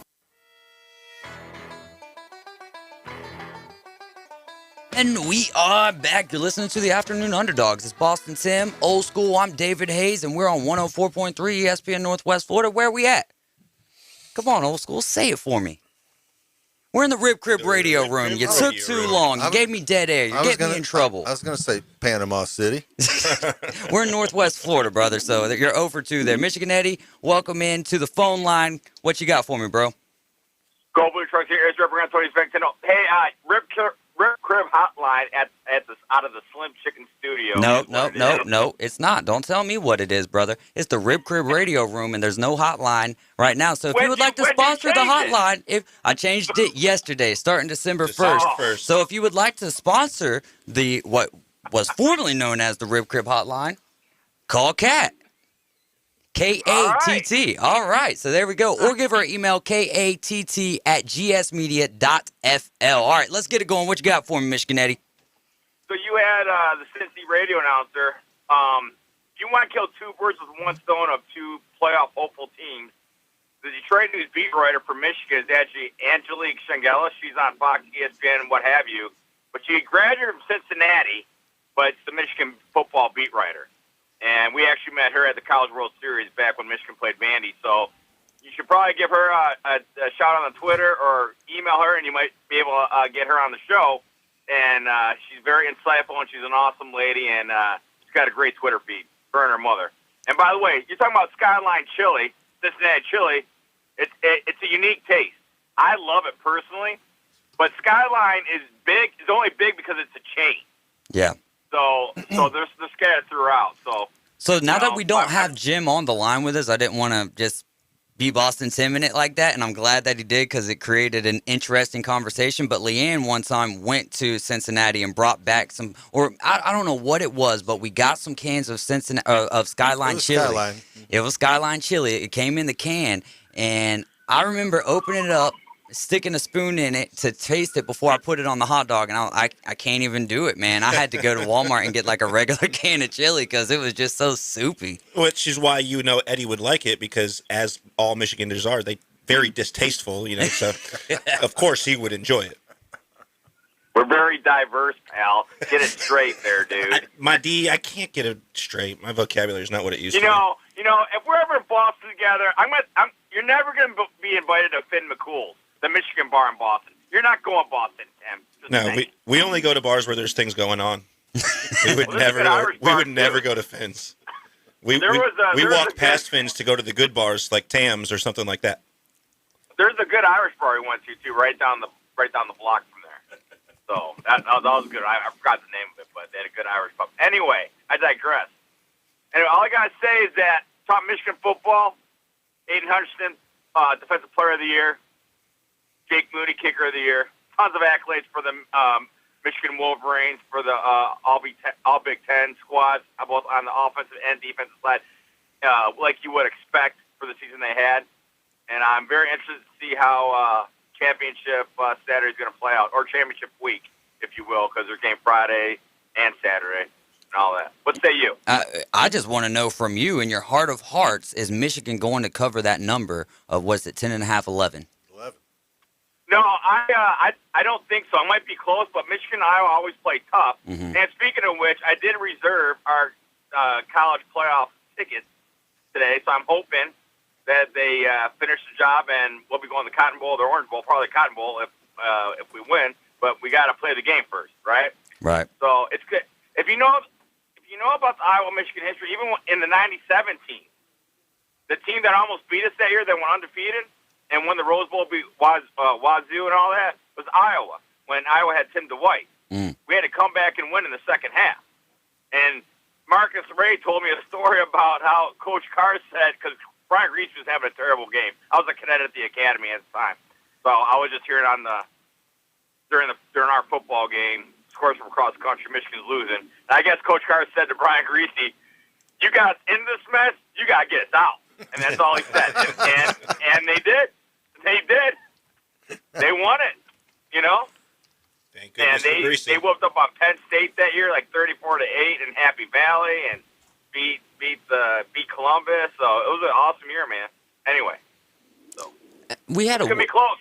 And we are back. You're listening to the Afternoon Underdogs. It's Boston Tim, Old School. I'm David Hayes, and we're on 104.3 ESPN Northwest Florida. Where are we at? Come on, Old School. Say it for me. We're in the Rib Crib radio room. You took too long. You gave me dead air. You're getting me in trouble. I was going to say Panama City. We're in Northwest Florida, brother, so you're over 2 there. Michigan Eddie, welcome in to the phone line. What you got for me, bro? Go Blue Trucks here. It's Representative Tony Spectino. Hey, Rib Crib hotline out of the Slim Chicken Studio. No, it's not. Don't tell me what it is, brother. It's the Rib Crib radio room, and there's no hotline right now. So if you would like to sponsor the hotline, I changed it yesterday, starting December 1st. So if you would like to sponsor the what was formerly known as the Rib Crib hotline, call Kat. K-A-T-T. All right. So there we go. Or give her an email, katt@gsmedia.fl. All right, let's get it going. What you got for me, Michigan Eddie? So you had the Cincy radio announcer. You want to kill 2 birds with 1 stone of 2 playoff hopeful teams. The Detroit News beat writer for Michigan is actually Angelique Shangela. She's on Fox, ESPN, and what have you. But she graduated from Cincinnati, but it's the Michigan football beat writer. And we actually met her at the College World Series back when Michigan played Vandy. So you should probably give her a shout out on Twitter or email her, and you might be able to get her on the show. And she's very insightful, and she's an awesome lady, and she's got a great Twitter feed, her and her mother. And by the way, you're talking about Skyline Chili, Cincinnati Chili. It's a unique taste. I love it personally, but Skyline is big. It's only big because it's a chain. Yeah. So they're scattered throughout. So now that we don't have Jim on the line with us, I didn't want to just be Boston Tim in it like that, and I'm glad that he did because it created an interesting conversation. But Leanne one time went to Cincinnati and brought back some, or I don't know what it was, but we got some cans of Skyline chili. Skyline. It was Skyline chili. It came in the can, and I remember opening it up, sticking a spoon in it to taste it before I put it on the hot dog, and I can't even do it, man. I had to go to Walmart and get like a regular can of chili because it was just so soupy. Which is why Eddie would like it, because as all Michiganders are, they very distasteful, so of course he would enjoy it. We're very diverse, pal. Get it straight there, dude. I can't get it straight. My vocabulary is not what it used to be. If we're ever in Boston together, you're never going to be invited to Finn McCool's, the Michigan bar in Boston. You're not going Boston, Tim. No, we only go to bars where there's things going on. We would never go to Finn's. We walk past Finn's to go to the good bars like Tam's or something like that. There's a good Irish bar we went to too, right down the block from there. So that was good. I forgot the name of it, but they had a good Irish pub. Anyway, I digress. Anyway, all I gotta say is that top Michigan football, Aiden Hutchinson, Defensive Player of the Year. Jake Moody, Kicker of the Year. Tons of accolades for the Michigan Wolverines, for the All Big Ten squads, both on the offensive and defensive side, like you would expect for the season they had. And I'm very interested to see how championship Saturday is going to play out, or championship week, if you will, because there's game Friday and Saturday and all that. What say you? I just want to know from you, in your heart of hearts, is Michigan going to cover that number of, 10.5, 11? No, I don't think so. It might be close, but Michigan and Iowa always play tough. Mm-hmm. And speaking of which, I did reserve our college playoff tickets today, so I'm hoping that they finish the job and we'll be going to the Cotton Bowl, the Orange Bowl, probably the Cotton Bowl if we win. But we got to play the game first, right? Right. So it's good. If you know about the Iowa-Michigan history, even in the '97 team, the team that almost beat us that year, that went undefeated and won the Rose Bowl, Wazoo and all that, was Iowa, when Iowa had Tim DeWhite. We had to come back and win in the second half. And Marcus Ray told me a story about how Coach Carr said, because Brian Reese was having a terrible game. I was a cadet at the academy at the time. So I was just hearing during our football game, scores from across the country, Michigan's losing. And I guess Coach Carr said to Brian Greasy, "You got in this mess, you got to get us out." And that's all he said. And they did. They did. They won it, you know? Thank and goodness they whooped up on Penn State that year, like 34-8 in Happy Valley, and beat Columbus. So it was an awesome year, man. Anyway, so we had it's gonna be close.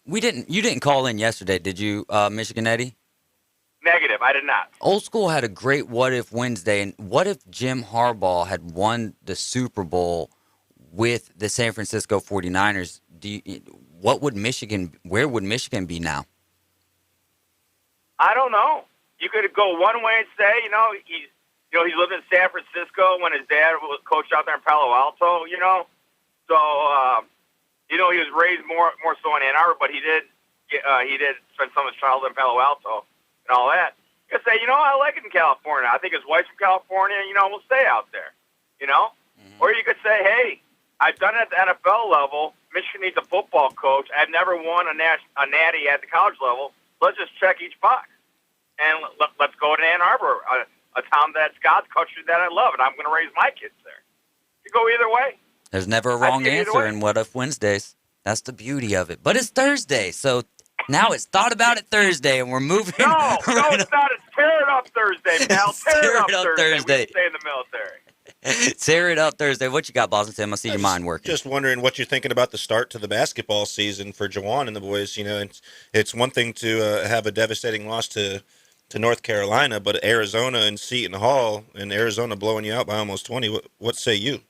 You didn't call in yesterday, did you, Michigan Eddie? Negative, I did not. Old School had a great What If Wednesday, and what if Jim Harbaugh had won the Super Bowl with the San Francisco 49ers? Where would Michigan be now? I don't know. You could go one way and say, he lived in San Francisco when his dad was coached out there in Palo Alto, So, he was raised more so in Ann Arbor, but he did spend some of his childhood in Palo Alto and all that. You could say, I like it in California. I think his wife's from California, we'll stay out there, Or you could say, hey, I've done it at the NFL level. Michigan needs a football coach. I've never won a natty at the college level. Let's just check each box. And let's go to Ann Arbor, a town that's God's country that I love, and I'm going to raise my kids there. You go either way. There's never a wrong answer in What If Wednesdays. That's the beauty of it. But it's Thursday, so now it's Thought About It Thursday, and we're moving. No, it's not. It's Tear It Up Thursday, pal. Tear It Up Thursday. We stay in the military. Tear It Up Thursday. What you got, Boston Tim? I see your mind working. Just wondering what you're thinking about the start to the basketball season for Jawan and the boys. It's one thing to have a devastating loss to North Carolina, but Arizona and Seton Hall, and Arizona blowing you out by almost 20. What say you?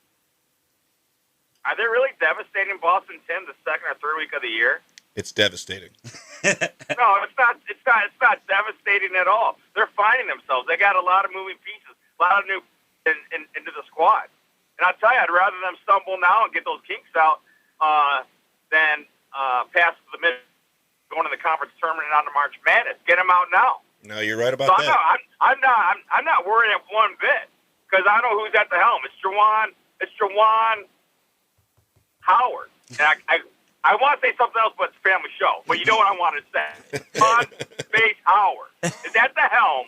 Are they really devastating Boston, Tim, the second or third week of the year? It's devastating. No, it's not. It's not devastating at all. They're finding themselves. They got a lot of moving pieces, a lot of new into the squad. And I'll tell you, I'd rather them stumble now and get those kinks out than pass the mid going to the conference tournament and on to March Madness. Get them out now. No, you're right about that. I'm not worried one bit because I know who's at the helm. It's Jawan Howard. And I want to say something else, but it's a family show. But you know what I want to say. Jawan Bates Howard is at the helm.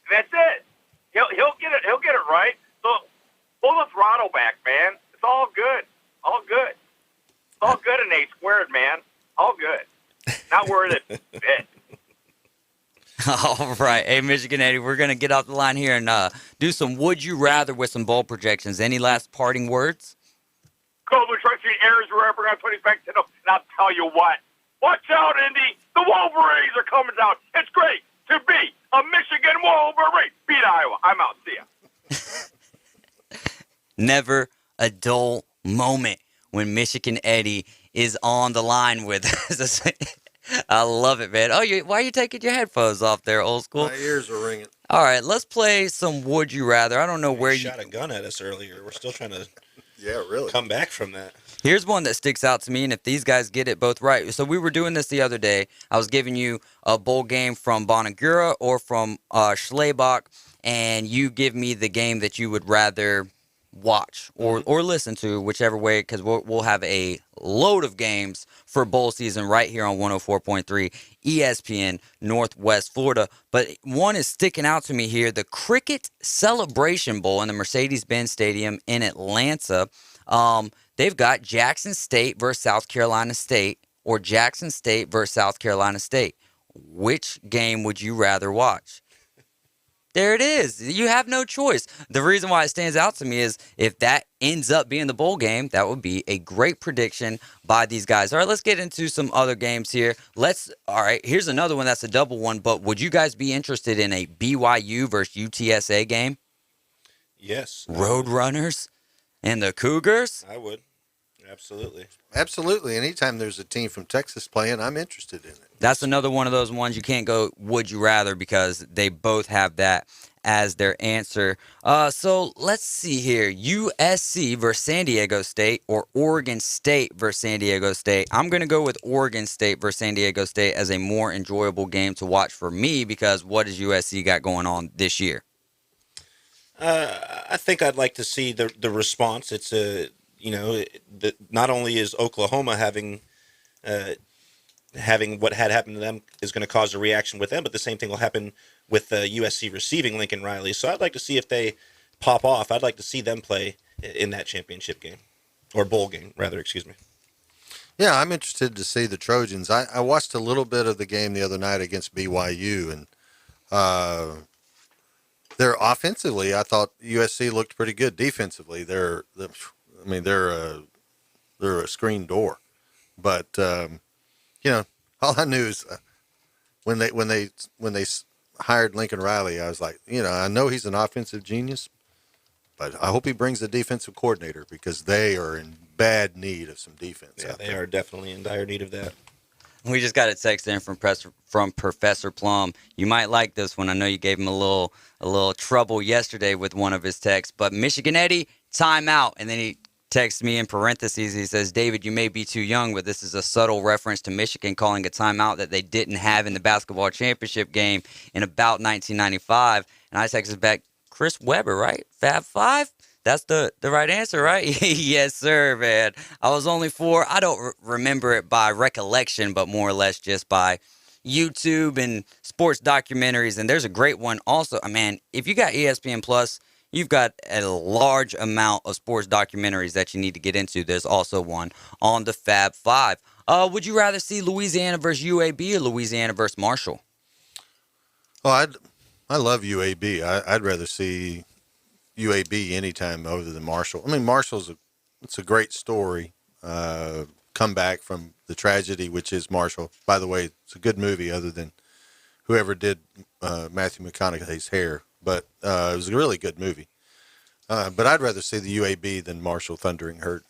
And that's it. He'll get it. He'll get it right. So pull the throttle back, man. It's all good. All good. It's all good in A-squared, man. All good. Not worried a bit. All right. Hey, Michigan Eddie, we're going to get off the line here and do some Would You Rather with some bowl projections. Any last parting words? Cold Truck Street errors wherever I'm putting back to them. And I'll tell you what. Watch out, Indy. The Wolverines are coming down. It's great to be a Michigan Wolverine. Beat Iowa. I'm out. See ya. Never a dull moment when Michigan Eddie is on the line with us. I love it, man. Oh, why are you taking your headphones off there, Old School? My ears are ringing. All right, let's play some Would You Rather. I don't know where you shot a gun at us earlier. We're still trying to really come back from that. Here's one that sticks out to me, and if these guys get it both right. So we were doing this the other day. I was giving you a bowl game from Bonagura or from Schlebach, and you give me the game that you would rather watch or listen to, whichever way, because we'll have a load of games for bowl season right here on 104.3 ESPN Northwest Florida. But one is sticking out to me here, the Cricket Celebration Bowl in the Mercedes-Benz Stadium in Atlanta. They've got Jackson State versus South Carolina State or Jackson State versus South Carolina State. Which game would you rather watch? There it is. You have no choice. The reason why it stands out to me is if that ends up being the bowl game, that would be a great prediction by these guys. All right, let's get into some other games here. All right, here's another one that's a double one, but would you guys be interested in a BYU versus UTSA game? Yes. Roadrunners and the Cougars? I would. Absolutely. Absolutely. Anytime there's a team from Texas playing, I'm interested in it. That's another one of those ones you can't go would you rather because they both have that as their answer. So let's see here. USC versus San Diego State or Oregon State versus San Diego State. I'm going to go with Oregon State versus San Diego State as a more enjoyable game to watch for me because what does USC got going on this year? I think I'd like to see the response. It's not only is Oklahoma having what had happened to them is going to cause a reaction with them, but the same thing will happen with USC receiving Lincoln Riley. So I'd like to see if they pop off. I'd like to see them play in that championship game or bowl game, rather. Excuse me. Yeah, I'm interested to see the Trojans. I watched a little bit of the game the other night against BYU, and they're offensively, I thought USC looked pretty good. Defensively, they're a screen door. But all I knew is when they hired Lincoln Riley, I was like, I know he's an offensive genius, but I hope he brings a defensive coordinator because they are in bad need of some defense. Yeah, they are definitely in dire need of that. We just got a text in from Professor Plum. You might like this one. I know you gave him a little trouble yesterday with one of his texts, but Michigan Eddie, timeout. And then he texts me in parentheses. He says, David, you may be too young, but this is a subtle reference to Michigan calling a timeout that they didn't have in the basketball championship game in about 1995. And I texted back, Chris Webber, right? Fab Five? That's the right answer, right? Yes, sir, man. I was only 4. I don't remember it by recollection, but more or less just by YouTube and sports documentaries. And there's a great one also. Man, if you got ESPN Plus, you've got a large amount of sports documentaries that you need to get into. There's also one on the Fab Five. Would you rather see Louisiana versus UAB or Louisiana versus Marshall? Oh, I love UAB. I'd rather see UAB anytime other than Marshall. I mean, it's a great story. Come back from the tragedy, which is Marshall. By the way, it's a good movie other than whoever did Matthew McConaughey's hair. But it was a really good movie. But I'd rather see the UAB than Marshall Thundering Herd.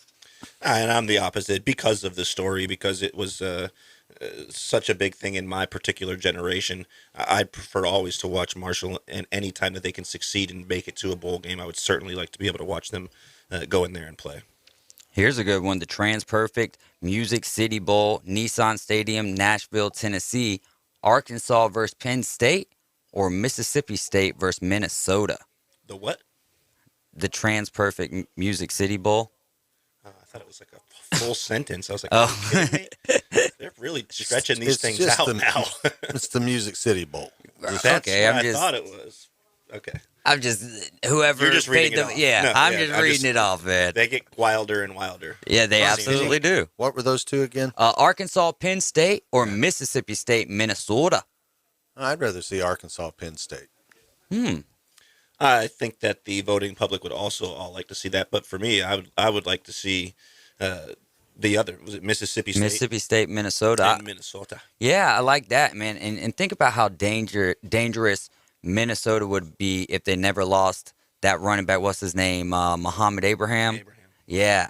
And I'm the opposite because of the story, because it was such a big thing in my particular generation. I'd prefer always to watch Marshall, and any time that they can succeed and make it to a bowl game, I would certainly like to be able to watch them go in there and play. Here's a good one. The TransPerfect Music City Bowl, Nissan Stadium, Nashville, Tennessee, Arkansas versus Penn State, or Mississippi State versus Minnesota? The what? The TransPerfect Music City Bowl. I thought it was like a full sentence. I was like, are you kidding me? They're really stretching these things out now. It's the Music City Bowl. That's okay, what I thought it was. Okay. I'm just, whoever You're just paid reading them. it off. Yeah, No, I'm just reading it off, man. They get wilder and wilder. Yeah, they absolutely do. What were those two again? Arkansas, Penn State, or Mississippi State, Minnesota? I'd rather see Arkansas, Penn State. I think that the voting public would also all like to see that, but for me, I would like to see the other. Was it Mississippi State? Mississippi State, Minnesota. And Minnesota. Yeah, I like that, man. And think about how dangerous Minnesota would be if they never lost that running back. What's his name? Muhammad Abraham. Yeah,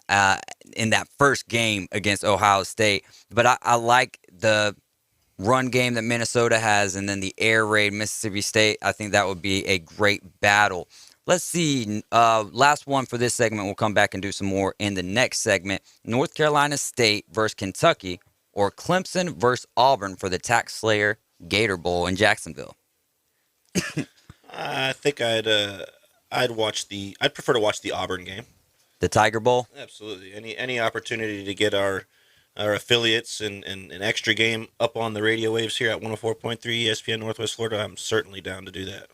in that first game against Ohio State. But I like the run game that Minnesota has, and then the air raid Mississippi State. I think that would be a great battle. Let's see. Last one for this segment. We'll come back and do some more in the next segment. North Carolina State versus Kentucky, or Clemson versus Auburn for the Tax Slayer Gator Bowl in Jacksonville. I think I'd prefer to watch the Auburn game. The Tiger Bowl? Absolutely. Any opportunity to get our affiliates and an extra game up on the radio waves here at 104.3 ESPN Northwest Florida, I'm certainly down to do that.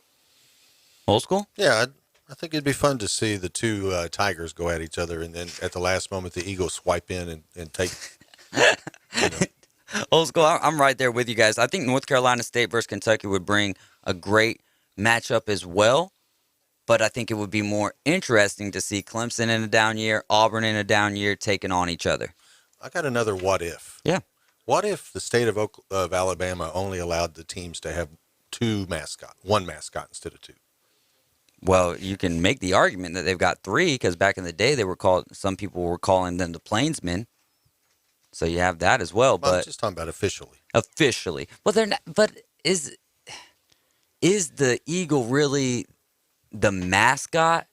Old school? Yeah, I think it'd be fun to see the two Tigers go at each other, and then at the last moment, the Eagles swipe in and take. Old school, I'm right there with you guys. I think North Carolina State versus Kentucky would bring a great matchup as well. But I think it would be more interesting to see Clemson in a down year, Auburn in a down year, taking on each other. I got another what if. Yeah. What if the state of Alabama only allowed the teams to have one mascot instead of two? Well, you can make the argument that they've got three because back in the day some people were calling them the Plainsmen. So you have that as well. But I'm just talking about officially. Officially. Well, they're not. But is the eagle really the mascot,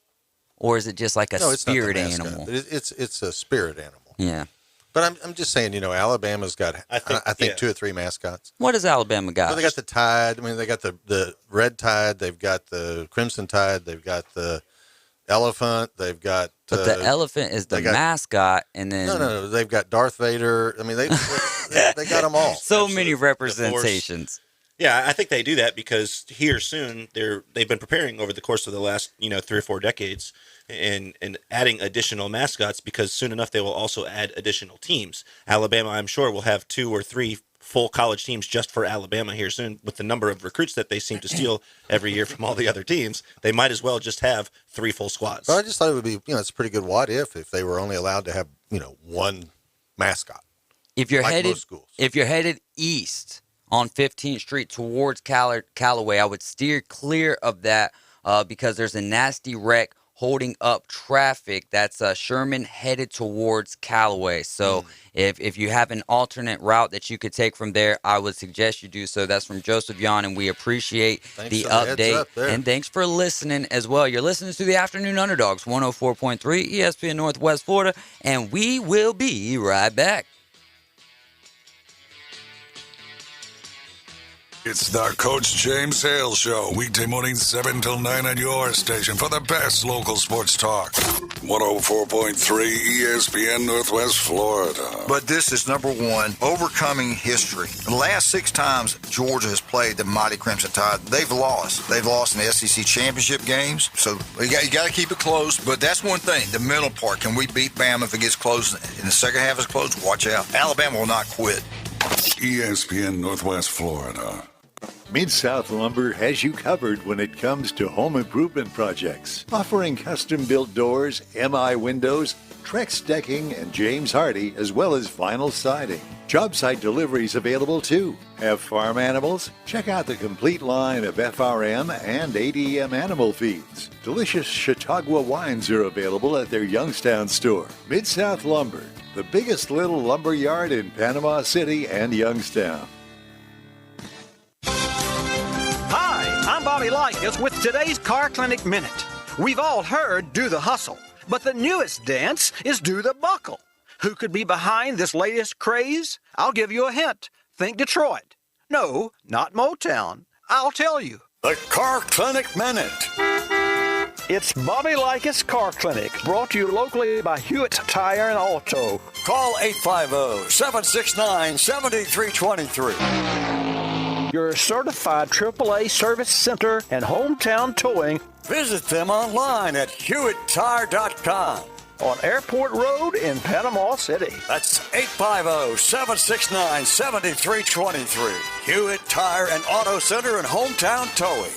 or is it just like a spirit animal? It's a spirit animal. Yeah. But I'm just saying, Alabama's got, I think 2 or 3 mascots. What does Alabama got? Well, they got the Tide. I mean, they got the Red Tide. They've got the Crimson Tide. They've got the Elephant. They've got. But the elephant is the mascot, and then no. They've got Darth Vader. I mean, they got them all. So many representations. Yeah, I think they do that because here soon they've been preparing over the course of the last 3 or 4 decades and adding additional mascots because soon enough they will also add additional teams. Alabama, I'm sure, will have 2 or 3 full college teams just for Alabama here soon. With the number of recruits that they seem to steal every year from all the other teams, they might as well just have 3 full squads. But I just thought it would be, it's a pretty good what if they were only allowed to have, one mascot. If you're headed east on 15th Street towards Callaway, I would steer clear of that because there's a nasty wreck holding up traffic. That's Sherman headed towards Callaway. So if you have an alternate route that you could take from there, I would suggest you do so. That's from Joseph Yon, and we appreciate the update. And thanks for listening as well. You're listening to the Afternoon Underdogs, 104.3 ESPN Northwest Florida, and we will be right back. It's the Coach James Hale Show, weekday mornings 7 till 9 on your station for the best local sports talk. 104.3 ESPN Northwest Florida. But this is number one, overcoming history. The last 6 times Georgia has played the mighty Crimson Tide, they've lost. They've lost in the SEC championship games. So you got to keep it close. But that's one thing, the mental part. Can we beat Bama if it gets close and the second half is close? Watch out. Alabama will not quit. ESPN Northwest Florida. Mid-South Lumber has you covered when it comes to home improvement projects, offering custom-built doors, MI windows, Trex decking, and James Hardy, as well as vinyl siding. Job site deliveries available too. Have farm animals? Check out the complete line of FRM and ADM animal feeds. Delicious Chautauqua wines are available at their Youngstown store. Mid-South Lumber, the biggest little lumber yard in Panama City and Youngstown. I'm Bobby Likas with today's Car Clinic Minute. We've all heard do the hustle, but the newest dance is do the buckle. Who could be behind this latest craze? I'll give you a hint. Think Detroit. No, not Motown. I'll tell you. The Car Clinic Minute. It's Bobby Likas Car Clinic, brought to you locally by Hewitt Tire and Auto. Call 850-769-7323. Your certified AAA service center and hometown towing. Visit them online at HewittTire.com. On Airport Road in Panama City. That's 850-769-7323. Hewitt Tire and Auto Center and hometown towing.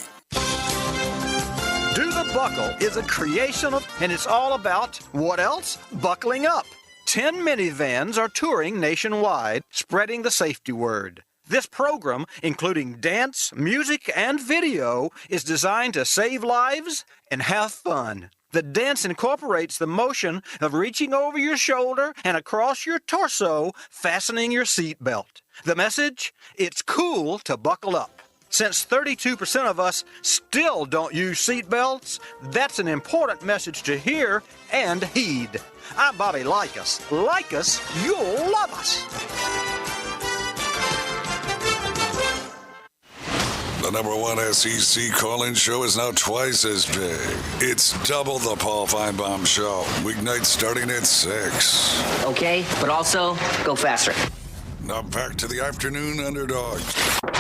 Do the Buckle is a creation of, and it's all about, what else? Buckling up. 10 minivans are touring nationwide, spreading the safety word. This program, including dance, music, and video, is designed to save lives and have fun. The dance incorporates the motion of reaching over your shoulder and across your torso, fastening your seatbelt. The message? It's cool to buckle up. Since 32% of us still don't use seatbelts, that's an important message to hear and heed. I'm Bobby Likas. Like us, you'll love us. The number one SEC call-in show is now twice as big. It's double the Paul Feinbaum Show. Weeknights starting at 6. Okay, but also go faster. Now back to the Afternoon Underdogs.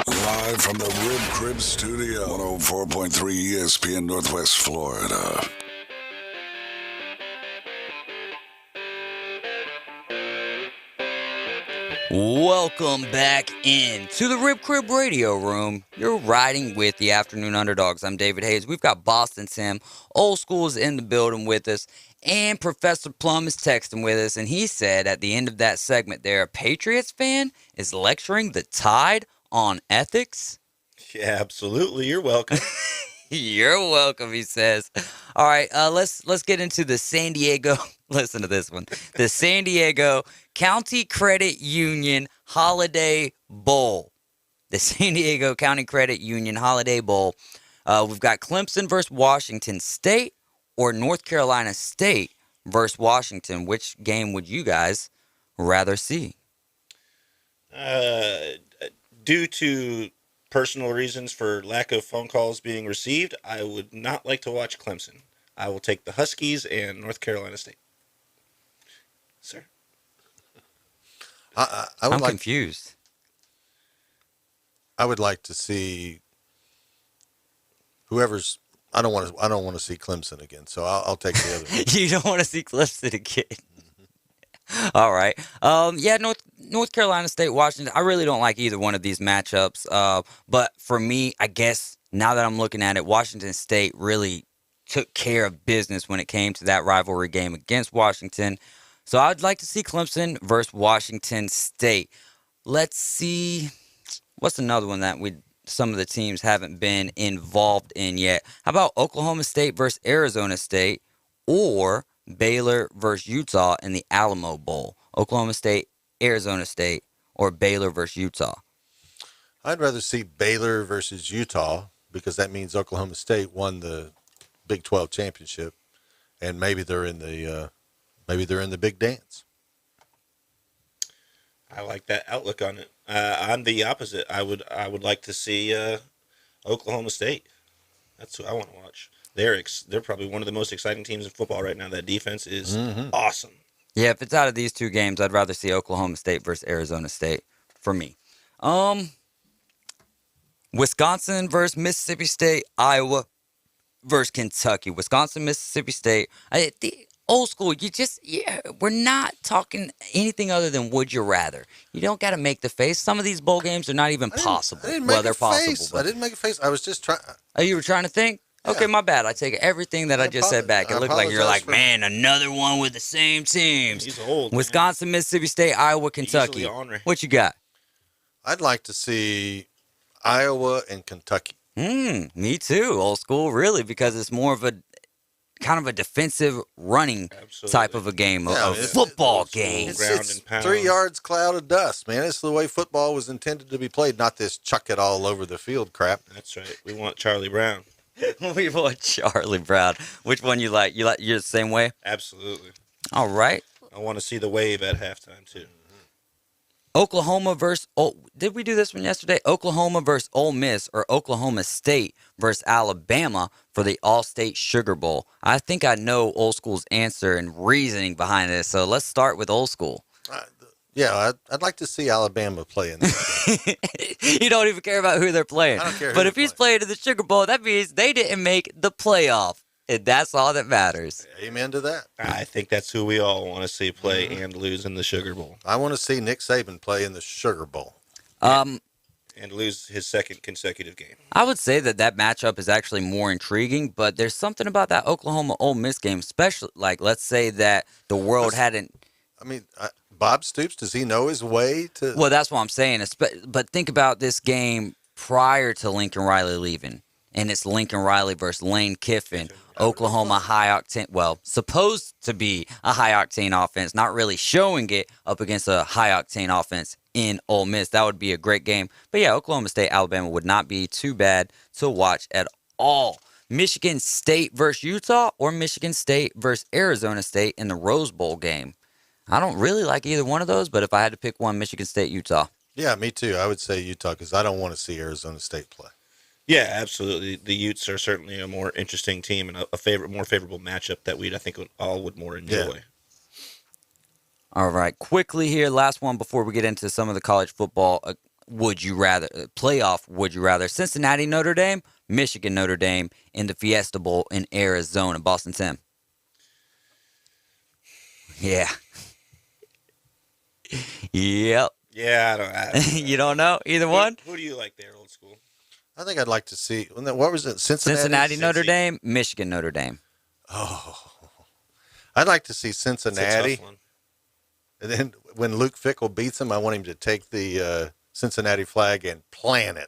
Live from the Rib Crib Studio. 104.3 ESPN Northwest Florida. Welcome back in to the Rib Crib Radio Room. You're riding with the Afternoon Underdogs. I'm David Hayes. We've got Boston Tim. Old School is in the building with us. And Professor Plum is texting with us. And he said at the end of that segment there, a Patriots fan is lecturing the Tide on ethics. Yeah, absolutely. You're welcome. You're welcome, he says. All right, let's get into the San Diego. Listen to this one. The San Diego County Credit Union Holiday Bowl. The San Diego County Credit Union Holiday Bowl. We've got Clemson versus Washington State or North Carolina State versus Washington. Which game would you guys rather see? Due to personal reasons for lack of phone calls being received, I would not like to watch Clemson. I will take the Huskies and North Carolina State. Sir? I'm confused. I would like to see whoever's. I don't want to see Clemson again, so I'll take the other. You don't want to see Clemson again. All right. Yeah, North Carolina State, Washington. I really don't like either one of these matchups. But for me, I guess now that I'm looking at it, Washington State really took care of business when it came to that rivalry game against Washington. So I'd like to see Clemson versus Washington State. Let's see. What's another one that some of the teams haven't been involved in yet? How about Oklahoma State versus Arizona State or Baylor versus Utah in the Alamo Bowl? Oklahoma State, Arizona State, or Baylor versus Utah? I'd rather see Baylor versus Utah because that means Oklahoma State won the Big 12 championship, and maybe they're in the big dance. I like that outlook on it. I'm the opposite. I would like to see Oklahoma State. That's who I want to watch. They're probably one of the most exciting teams in football right now. That defense is awesome. Yeah, if it's out of these two games, I'd rather see Oklahoma State versus Arizona State for me. Wisconsin versus Mississippi State, Iowa versus Kentucky. Wisconsin, Mississippi State. The old school, we're not talking anything other than would you rather. You don't got to make the face. Some of these bowl games are not even possible. They're possible. I didn't make a face. I was just trying. Oh, you were trying to think? Yeah. Okay, my bad. I take everything that I just said back. It looked like you're like, man, another one with the same teams. He's old. Wisconsin, Mississippi State, Iowa, Kentucky. What you got? I'd like to see Iowa and Kentucky. Me too. Old school, really, because it's more of a kind of a defensive running type of a game, a football game. It's 3 yards cloud of dust, man. It's the way football was intended to be played, not this chuck it all over the field crap. That's right. We want Charlie Brown. We want Charlie Brown. Which one you like? You're the same way? Absolutely. All right. I want to see the wave at halftime, too. Oklahoma versus did we do this one yesterday? Oklahoma versus Ole Miss or Oklahoma State versus Alabama for the All-State Sugar Bowl. I think I know Old School's answer and reasoning behind this, so let's start with Old School. Yeah, I'd like to see Alabama play in this. You don't even care about who they're playing. I don't care. But if he's playing in the Sugar Bowl, that means they didn't make the playoff. And that's all that matters. Amen to that. I think that's who we all want to see play and lose in the Sugar Bowl. I want to see Nick Saban play in the Sugar Bowl. And lose his second consecutive game. I would say that matchup is actually more intriguing, but there's something about that Oklahoma-Ole Miss game, especially, like, let's say that the world hadn't... Bob Stoops, does he know his way to... Well, that's what I'm saying. But think about this game prior to Lincoln Riley leaving. And it's Lincoln Riley versus Lane Kiffin. Oklahoma high-octane, well, supposed to be a high-octane offense, not really showing it up against a high-octane offense in Ole Miss. That would be a great game. But yeah, Oklahoma State, Alabama would not be too bad to watch at all. Michigan State versus Utah or Michigan State versus Arizona State in the Rose Bowl game. I don't really like either one of those, but if I had to pick one, Michigan State, Utah. Yeah, me too. I would say Utah because I don't want to see Arizona State play. Yeah, absolutely. The Utes are certainly a more interesting team and a more favorable matchup that I think all would more enjoy. Yeah. All right, quickly here, last one before we get into some of the college football. Would you rather playoff? Would you rather Cincinnati Notre Dame, Michigan Notre Dame in the Fiesta Bowl in Arizona? Boston Tim. Yeah. Yep. Yeah, I don't You don't know either one? Who do you like there, old school? I think I'd like to see. What was it? Cincinnati, Notre Dame, Michigan, Notre Dame. Oh, I'd like to see Cincinnati. It's a tough one. And then when Luke Fickell beats him, I want him to take the Cincinnati flag and plant it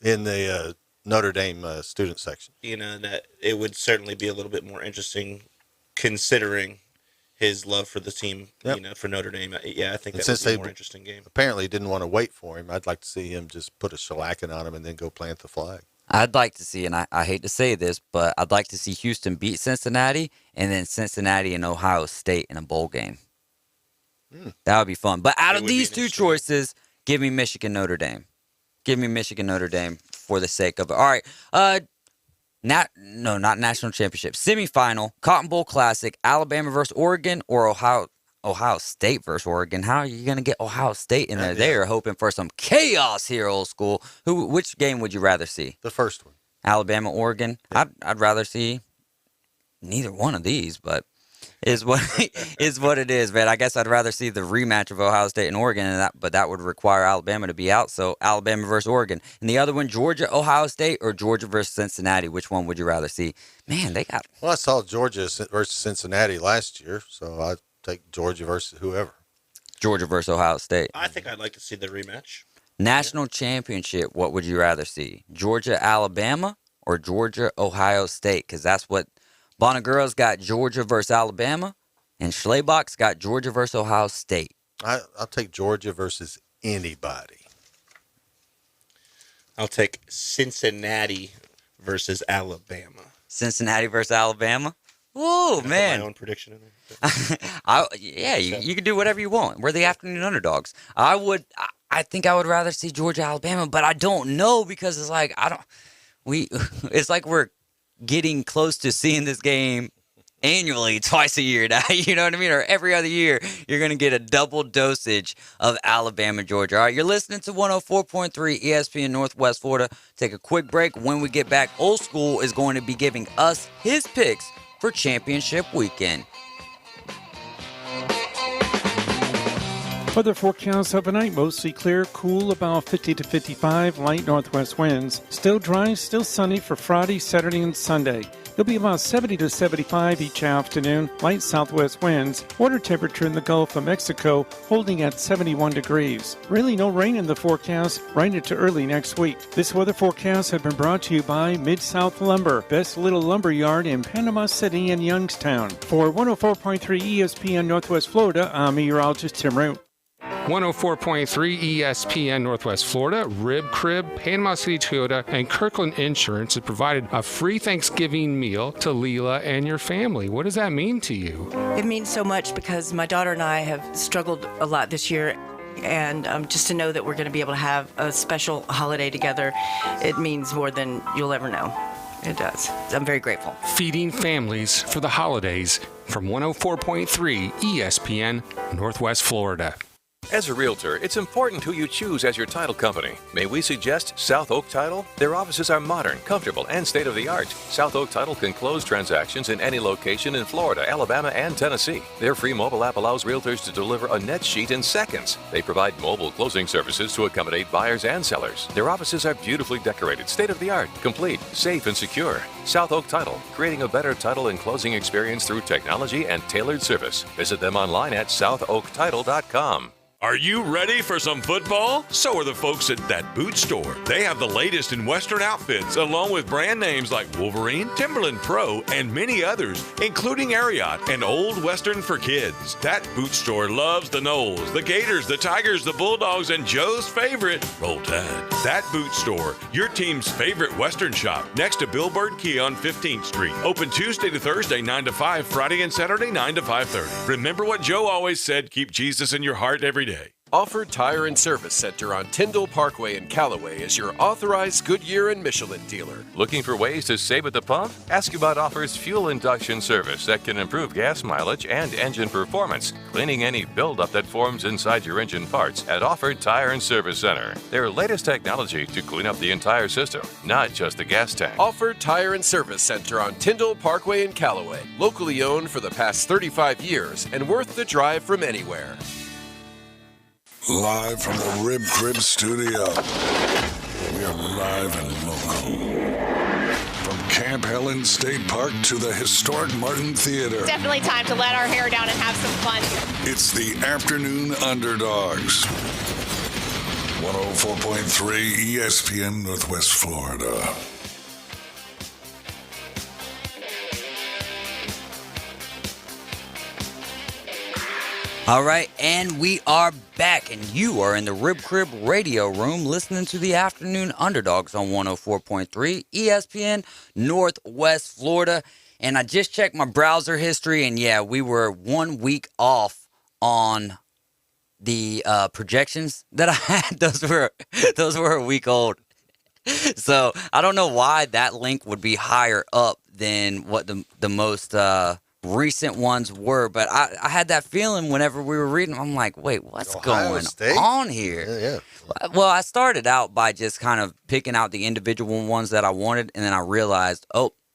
in the Notre Dame student section. You know, that it would certainly be a little bit more interesting considering his love for the team, Yep. you know, for Notre Dame. Yeah, I think And that would since be a they more interesting game. apparently didn't want to wait for him, I'd like to see him just put a shellacking on him and then go plant the flag. I'd like to see, and I hate to say this, but I'd like to see Houston beat Cincinnati and then Cincinnati and Ohio State in a bowl game. That would be fun. But out of these two choices, give me Michigan, Notre Dame. Give me Michigan, Notre Dame for the sake of it. All right. Not national championship. Semifinal, Cotton Bowl Classic, Alabama versus Oregon or Ohio State versus Oregon. How are you going to get Ohio State in there? Yeah. They are hoping for some chaos here, old school. Which game would you rather see? The first one. Alabama, Oregon. Yeah. I'd rather see neither one of these, but is what it is, man. I guess I'd rather see the rematch of Ohio State and Oregon, but that would require Alabama to be out. So Alabama versus Oregon, and the other one, Georgia, Ohio State, or Georgia versus Cincinnati. Which one would you rather see? Man, they got. Well, I saw Georgia versus Cincinnati last year, so I'd take Georgia versus whoever. Georgia versus Ohio State. I think I'd like to see the rematch. National championship. What would you rather see? Georgia, Alabama, or Georgia, Ohio State? Because that's what. Bonagura's got Georgia versus Alabama, and Schlabach's got Georgia versus Ohio State. I'll take Georgia versus anybody. I'll take Cincinnati versus Alabama. Cincinnati versus Alabama? Whoa, man. My own prediction in there. You can do whatever you want. We're the afternoon underdogs. I think I would rather see Georgia, Alabama, but I don't know because it's like, it's like we're getting close to seeing this game annually twice a year now. You know what I mean? Or every other year, you're going to get a double dosage of Alabama, Georgia. All right, you're listening to 104.3 ESPN Northwest Florida. Take a quick break. When we get back, Old School is going to be giving us his picks for championship weekend. Weather forecast overnight, mostly clear, cool, about 50 to 55, light northwest winds. Still dry, still sunny for Friday, Saturday, and Sunday. It'll be about 70 to 75 each afternoon, light southwest winds. Water temperature in the Gulf of Mexico holding at 71 degrees. Really no rain in the forecast right into early next week. This weather forecast has been brought to you by Mid-South Lumber, best little lumber yard in Panama City and Youngstown. For 104.3 ESPN Northwest Florida, I'm meteorologist Tim Root. 104.3 ESPN Northwest Florida, Rib Crib, Panama City Toyota, and Kirkland Insurance has provided a free Thanksgiving meal to Leela and your family. What does that mean to you? It means so much because my daughter and I have struggled a lot this year. And just to know that we're going to be able to have a special holiday together, it means more than you'll ever know. It does. I'm very grateful. Feeding families for the holidays from 104.3 ESPN Northwest Florida. As a realtor, it's important who you choose as your title company. May we suggest South Oak Title? Their offices are modern, comfortable, and state-of-the-art. South Oak Title can close transactions in any location in Florida, Alabama, and Tennessee. Their free mobile app allows realtors to deliver a net sheet in seconds. They provide mobile closing services to accommodate buyers and sellers. Their offices are beautifully decorated, state-of-the-art, complete, safe, and secure. South Oak Title, creating a better title and closing experience through technology and tailored service. Visit them online at southoaktitle.com. Are you ready for some football? So are the folks at That Boot Store. They have the latest in Western outfits, along with brand names like Wolverine, Timberland Pro, and many others, including Ariat and Old Western for kids. That Boot Store loves the Noles, the Gators, the Tigers, the Bulldogs, and Joe's favorite, Roll Tide. That Boot Store, your team's favorite Western shop, next to Billboard Kia on 15th Street. Open Tuesday to Thursday, 9 to 5, Friday and Saturday, 9 to 5:30. Remember what Joe always said, keep Jesus in your heart every day. Offered Tire and Service Center on Tyndall Parkway in Callaway is your authorized Goodyear and Michelin dealer. Looking for ways to save at the pump? Ask about Offer's fuel induction service that can improve gas mileage and engine performance, cleaning any buildup that forms inside your engine parts at Offered Tire and Service Center. Their latest technology to clean up the entire system, not just the gas tank. Offered Tire and Service Center on Tyndall Parkway in Callaway. Locally owned for the past 35 years and worth the drive from anywhere. Live from the Rib Crib Studio. We are live and local. From Camp Helen State Park to the historic Martin Theater. Definitely time to let our hair down and have some fun. It's the Afternoon Underdogs. 104.3 ESPN Northwest Florida. All right, and we are back, and you are in the Rib Crib Radio Room listening to the Afternoon Underdogs on 104.3 ESPN Northwest Florida. And I just checked my browser history, and yeah, we were 1 week off on the projections that I had. Those were a week old. So I don't know why that link would be higher up than what the most recent ones were, but I had that feeling whenever we were reading. I'm like, wait, what's going on here? Yeah. Well, I started out by just kind of picking out the individual ones that I wanted, and then I realized,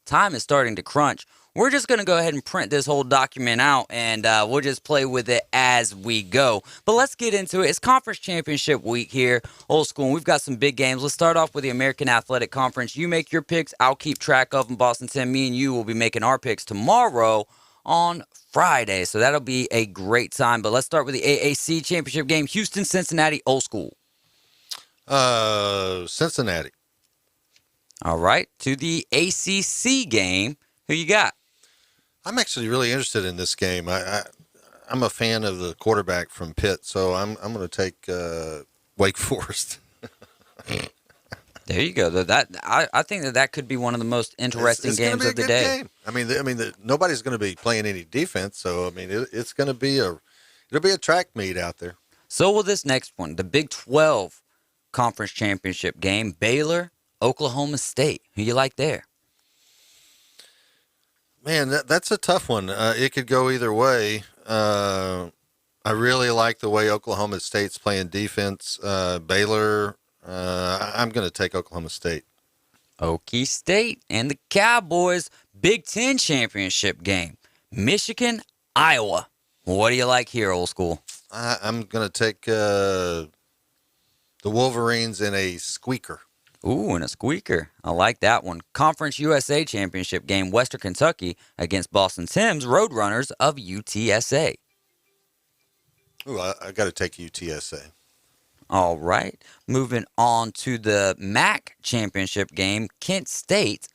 time is starting to crunch. We're just going to go ahead and print this whole document out, and we'll just play with it as we go. But let's get into it. It's Conference Championship Week here, Old School, and we've got some big games. Let's start off with the American Athletic Conference. You make your picks. I'll keep track of them. Boston 10, me and you will be making our picks tomorrow on Friday. So that'll be a great time. But let's start with the AAC Championship game. Houston, Cincinnati, Old School. Cincinnati. All right. To the ACC game. Who you got? I'm actually really interested in this game. I'm a fan of the quarterback from Pitt, so I'm going to take Wake Forest. There you go. I think that could be one of the most interesting games of the day. Game. I mean, nobody's going to be playing any defense, so I mean, it's going to be it'll be a track meet out there. So will this next one, the Big 12 Conference Championship game, Baylor, Oklahoma State. Who you like there? Man, that's a tough one. It could go either way. I really like the way Oklahoma State's playing defense. Baylor, I'm going to take Oklahoma State. Okie State and the Cowboys, Big 10 championship game, Michigan, Iowa. What do you like here, Old School? I'm going to take the Wolverines in a squeaker. Ooh, and a squeaker. I like that one. Conference USA Championship game, Western Kentucky against Boston Tim's Roadrunners of UTSA. Ooh, I got to take UTSA. All right. Moving on to the MAC Championship game, Kent State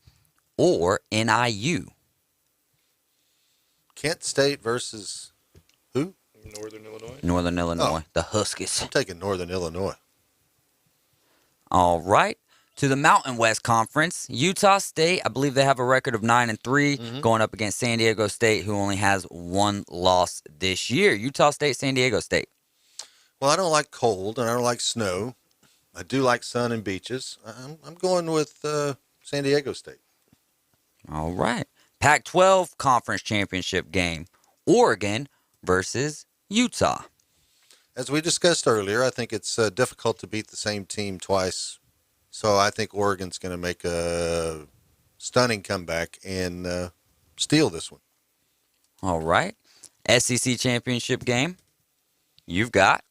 or NIU. Kent State versus who? Northern Illinois. Northern Illinois, the Huskies. I'm taking Northern Illinois. All right. To the Mountain West Conference, Utah State, I believe they have a record of 9-3, going up against San Diego State, who only has one loss this year. Utah State, San Diego State. Well, I don't like cold and I don't like snow. I do like sun and beaches. I'm going with San Diego State. All right. Pac-12 Conference Championship game, Oregon versus Utah. As we discussed earlier, I think it's difficult to beat the same team twice. So I think Oregon's going to make a stunning comeback and steal this one. All right. SEC Championship game, you've got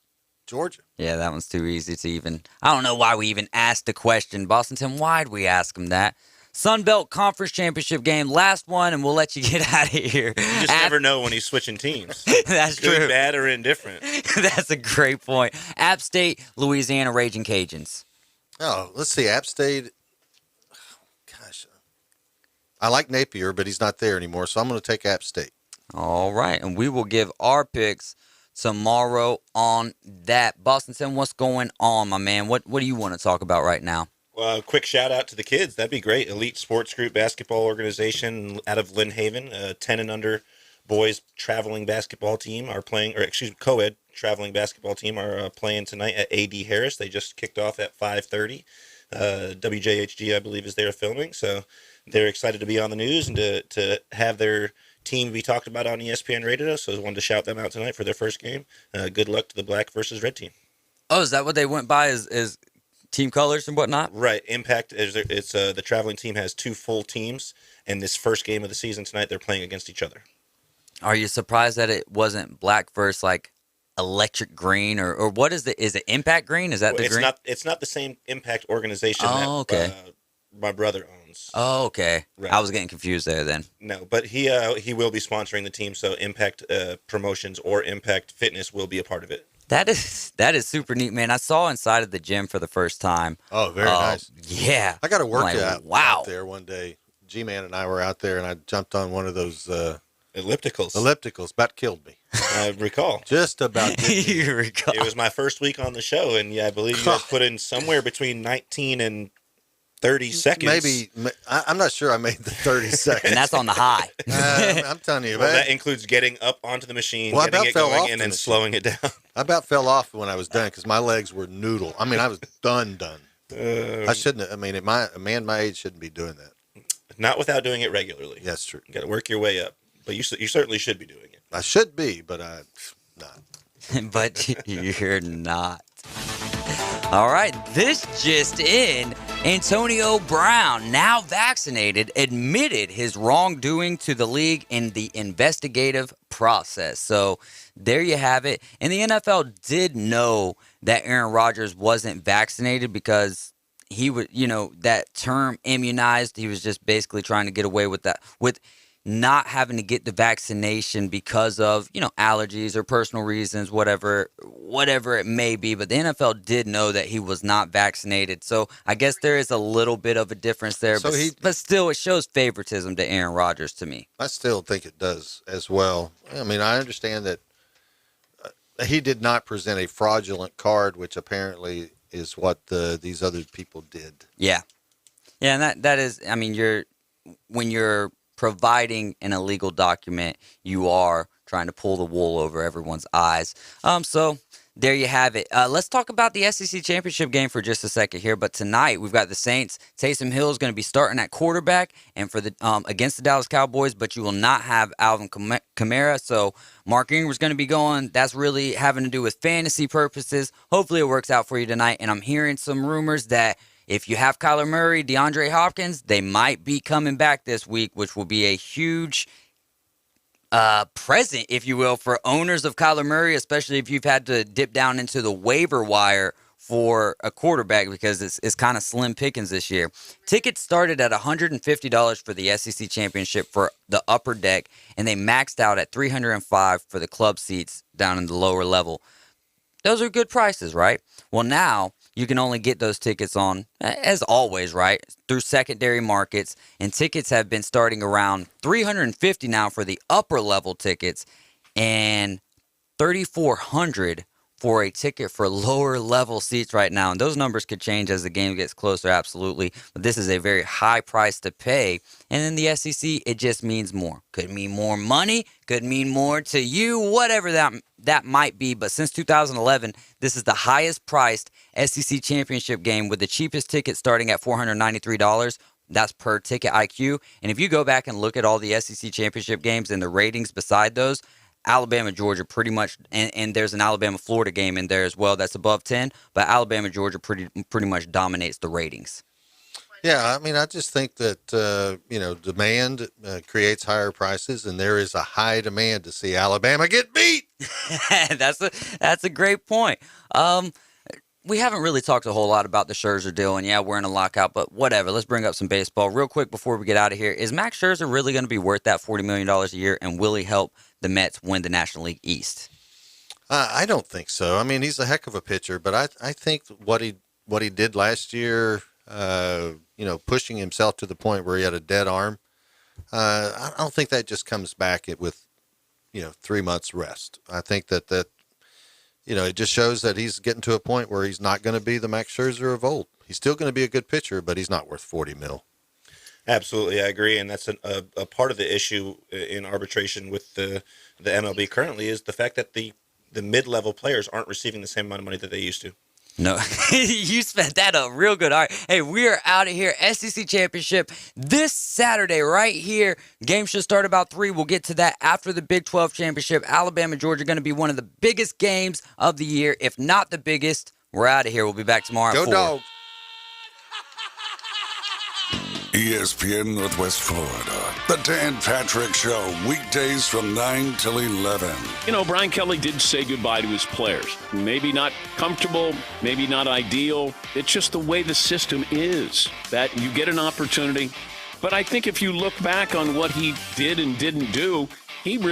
Georgia. Yeah, that one's too easy to even. I don't know why we even asked the question. Boston Tim, why'd we ask him that? Sun Belt Conference Championship game, last one, and we'll let you get out of here. You just never know when he's switching teams. That's good, true. Bad, or indifferent. That's a great point. App State, Louisiana Raging Cajuns. Oh, let's see. App State. Gosh, I like Napier, but he's not there anymore, so I'm going to take App State. All right, and we will give our picks tomorrow on that. Boston Tim, what's going on, my man? What do you want to talk about right now? Well, a quick shout out to the kids. That'd be great. Elite Sports Group basketball organization out of Lynn Haven, 10 and under boys traveling basketball team are playing, co-ed traveling basketball team are playing tonight at A.D. Harris. They just kicked off at 5:30. WJHG, I believe, is there filming, so they're excited to be on the news and to have their team be talked about on ESPN Radio. So I wanted to shout them out tonight for their first game. Good luck to the black versus red team. Oh, is that what they went by as team colors and whatnot? Right. Impact is the traveling team has two full teams, and this first game of the season tonight they're playing against each other. Are you surprised that it wasn't black versus like electric green or what is it? Is it Impact Green? Is that the green? It's not the same Impact organization okay. My brother owns. Oh, okay. Right. I was getting confused there then. No, but he will be sponsoring the team, so Impact Promotions or Impact Fitness will be a part of it. That is super neat, man. I saw inside of the gym for the first time. Oh, very nice. Yeah. I got to work out there one day. G-Man and I were out there, and I jumped on one of those ellipticals. About killed me. I recall. Just about did me. You recall. It was my first week on the show, and I believe you guys put in somewhere between 19 and 30 seconds. Maybe. I'm not sure I made the 30 seconds. And that's on the high. I'm telling you. That includes getting up onto the machine, Well, getting it going in, and slowing it down. I about fell off when I was done because my legs were noodle. I mean, I was done. I shouldn't have. I mean, a man my age shouldn't be doing that. Not without doing it regularly. That's true. You got to work your way up. But you certainly should be doing it. I should be, but I'm not. But you're not. All right, this just in. Antonio Brown, now vaccinated, admitted his wrongdoing to the league in the investigative process. So there you have it. And the NFL did know that Aaron Rodgers wasn't vaccinated because he would, that term immunized, he was just basically trying to get away with that, with not having to get the vaccination because of, allergies or personal reasons, whatever it may be. But the NFL did know that he was not vaccinated. So I guess there is a little bit of a difference there. So but still, it shows favoritism to Aaron Rodgers to me. I still think it does as well. I mean, I understand that he did not present a fraudulent card, which apparently is what these other people did. Yeah. Yeah, and that is, I mean, when you're providing an illegal document, you are trying to pull the wool over everyone's eyes. So there you have it. Let's talk about the SEC championship game for just a second here. But tonight we've got the Saints. Taysom Hill is going to be starting at quarterback and for the against the Dallas Cowboys, but you will not have Alvin Kamara. So Mark Ingram's going to be going. That's really having to do with fantasy purposes. Hopefully it works out for you tonight. And I'm hearing some rumors that if you have Kyler Murray, DeAndre Hopkins, they might be coming back this week, which will be a huge present, if you will, for owners of Kyler Murray, especially if you've had to dip down into the waiver wire for a quarterback because it's kind of slim pickings this year. Tickets started at $150 for the SEC championship for the upper deck, and they maxed out at $305 for the club seats down in the lower level. Those are good prices, right? Well, now you can only get those tickets on, as always, right, through secondary markets. And tickets have been starting around $350 now for the upper level tickets and $3,400 for a ticket for lower level seats right now. And those numbers could change as the game gets closer, absolutely. But this is a very high price to pay. And in the SEC, it just means more. Could mean more money, could mean more to you, whatever that might be. But since 2011, this is the highest priced SEC championship game with the cheapest ticket starting at $493. That's per Ticket IQ. And if you go back and look at all the SEC championship games and the ratings beside those, Alabama, Georgia pretty much, and there's an Alabama-Florida game in there as well that's above 10, but Alabama, Georgia pretty much dominates the ratings. Yeah, I mean, I just think that, demand creates higher prices, and there is a high demand to see Alabama get beat. That's a great point. We haven't really talked a whole lot about the Scherzer deal, and yeah, we're in a lockout, but whatever. Let's bring up some baseball real quick before we get out of here. Is Max Scherzer really going to be worth that $40 million a year, and will he help the Mets win the National League East? I don't think so. I mean, he's a heck of a pitcher, but I think what he did last year, pushing himself to the point where he had a dead arm, I don't think that just comes back with 3 months rest. I think that it just shows that he's getting to a point where he's not going to be the Max Scherzer of old. He's still going to be a good pitcher, but he's not worth $40 million. Absolutely, I agree, and that's a part of the issue in arbitration with the MLB currently is the fact that the mid-level players aren't receiving the same amount of money that they used to. No, you spent that up real good. All right, hey, we are out of here. SEC Championship this Saturday right here. Game should start about 3. We'll get to that after the Big 12 Championship. Alabama, Georgia, going to be one of the biggest games of the year, if not the biggest. We're out of here. We'll be back tomorrow at 4. Go Dogs. ESPN Northwest Florida. The Dan Patrick Show, weekdays from 9 till 11. You know, Brian Kelly did say goodbye to his players. Maybe not comfortable, maybe not ideal. It's just the way the system is, that you get an opportunity. But I think if you look back on what he did and didn't do, he really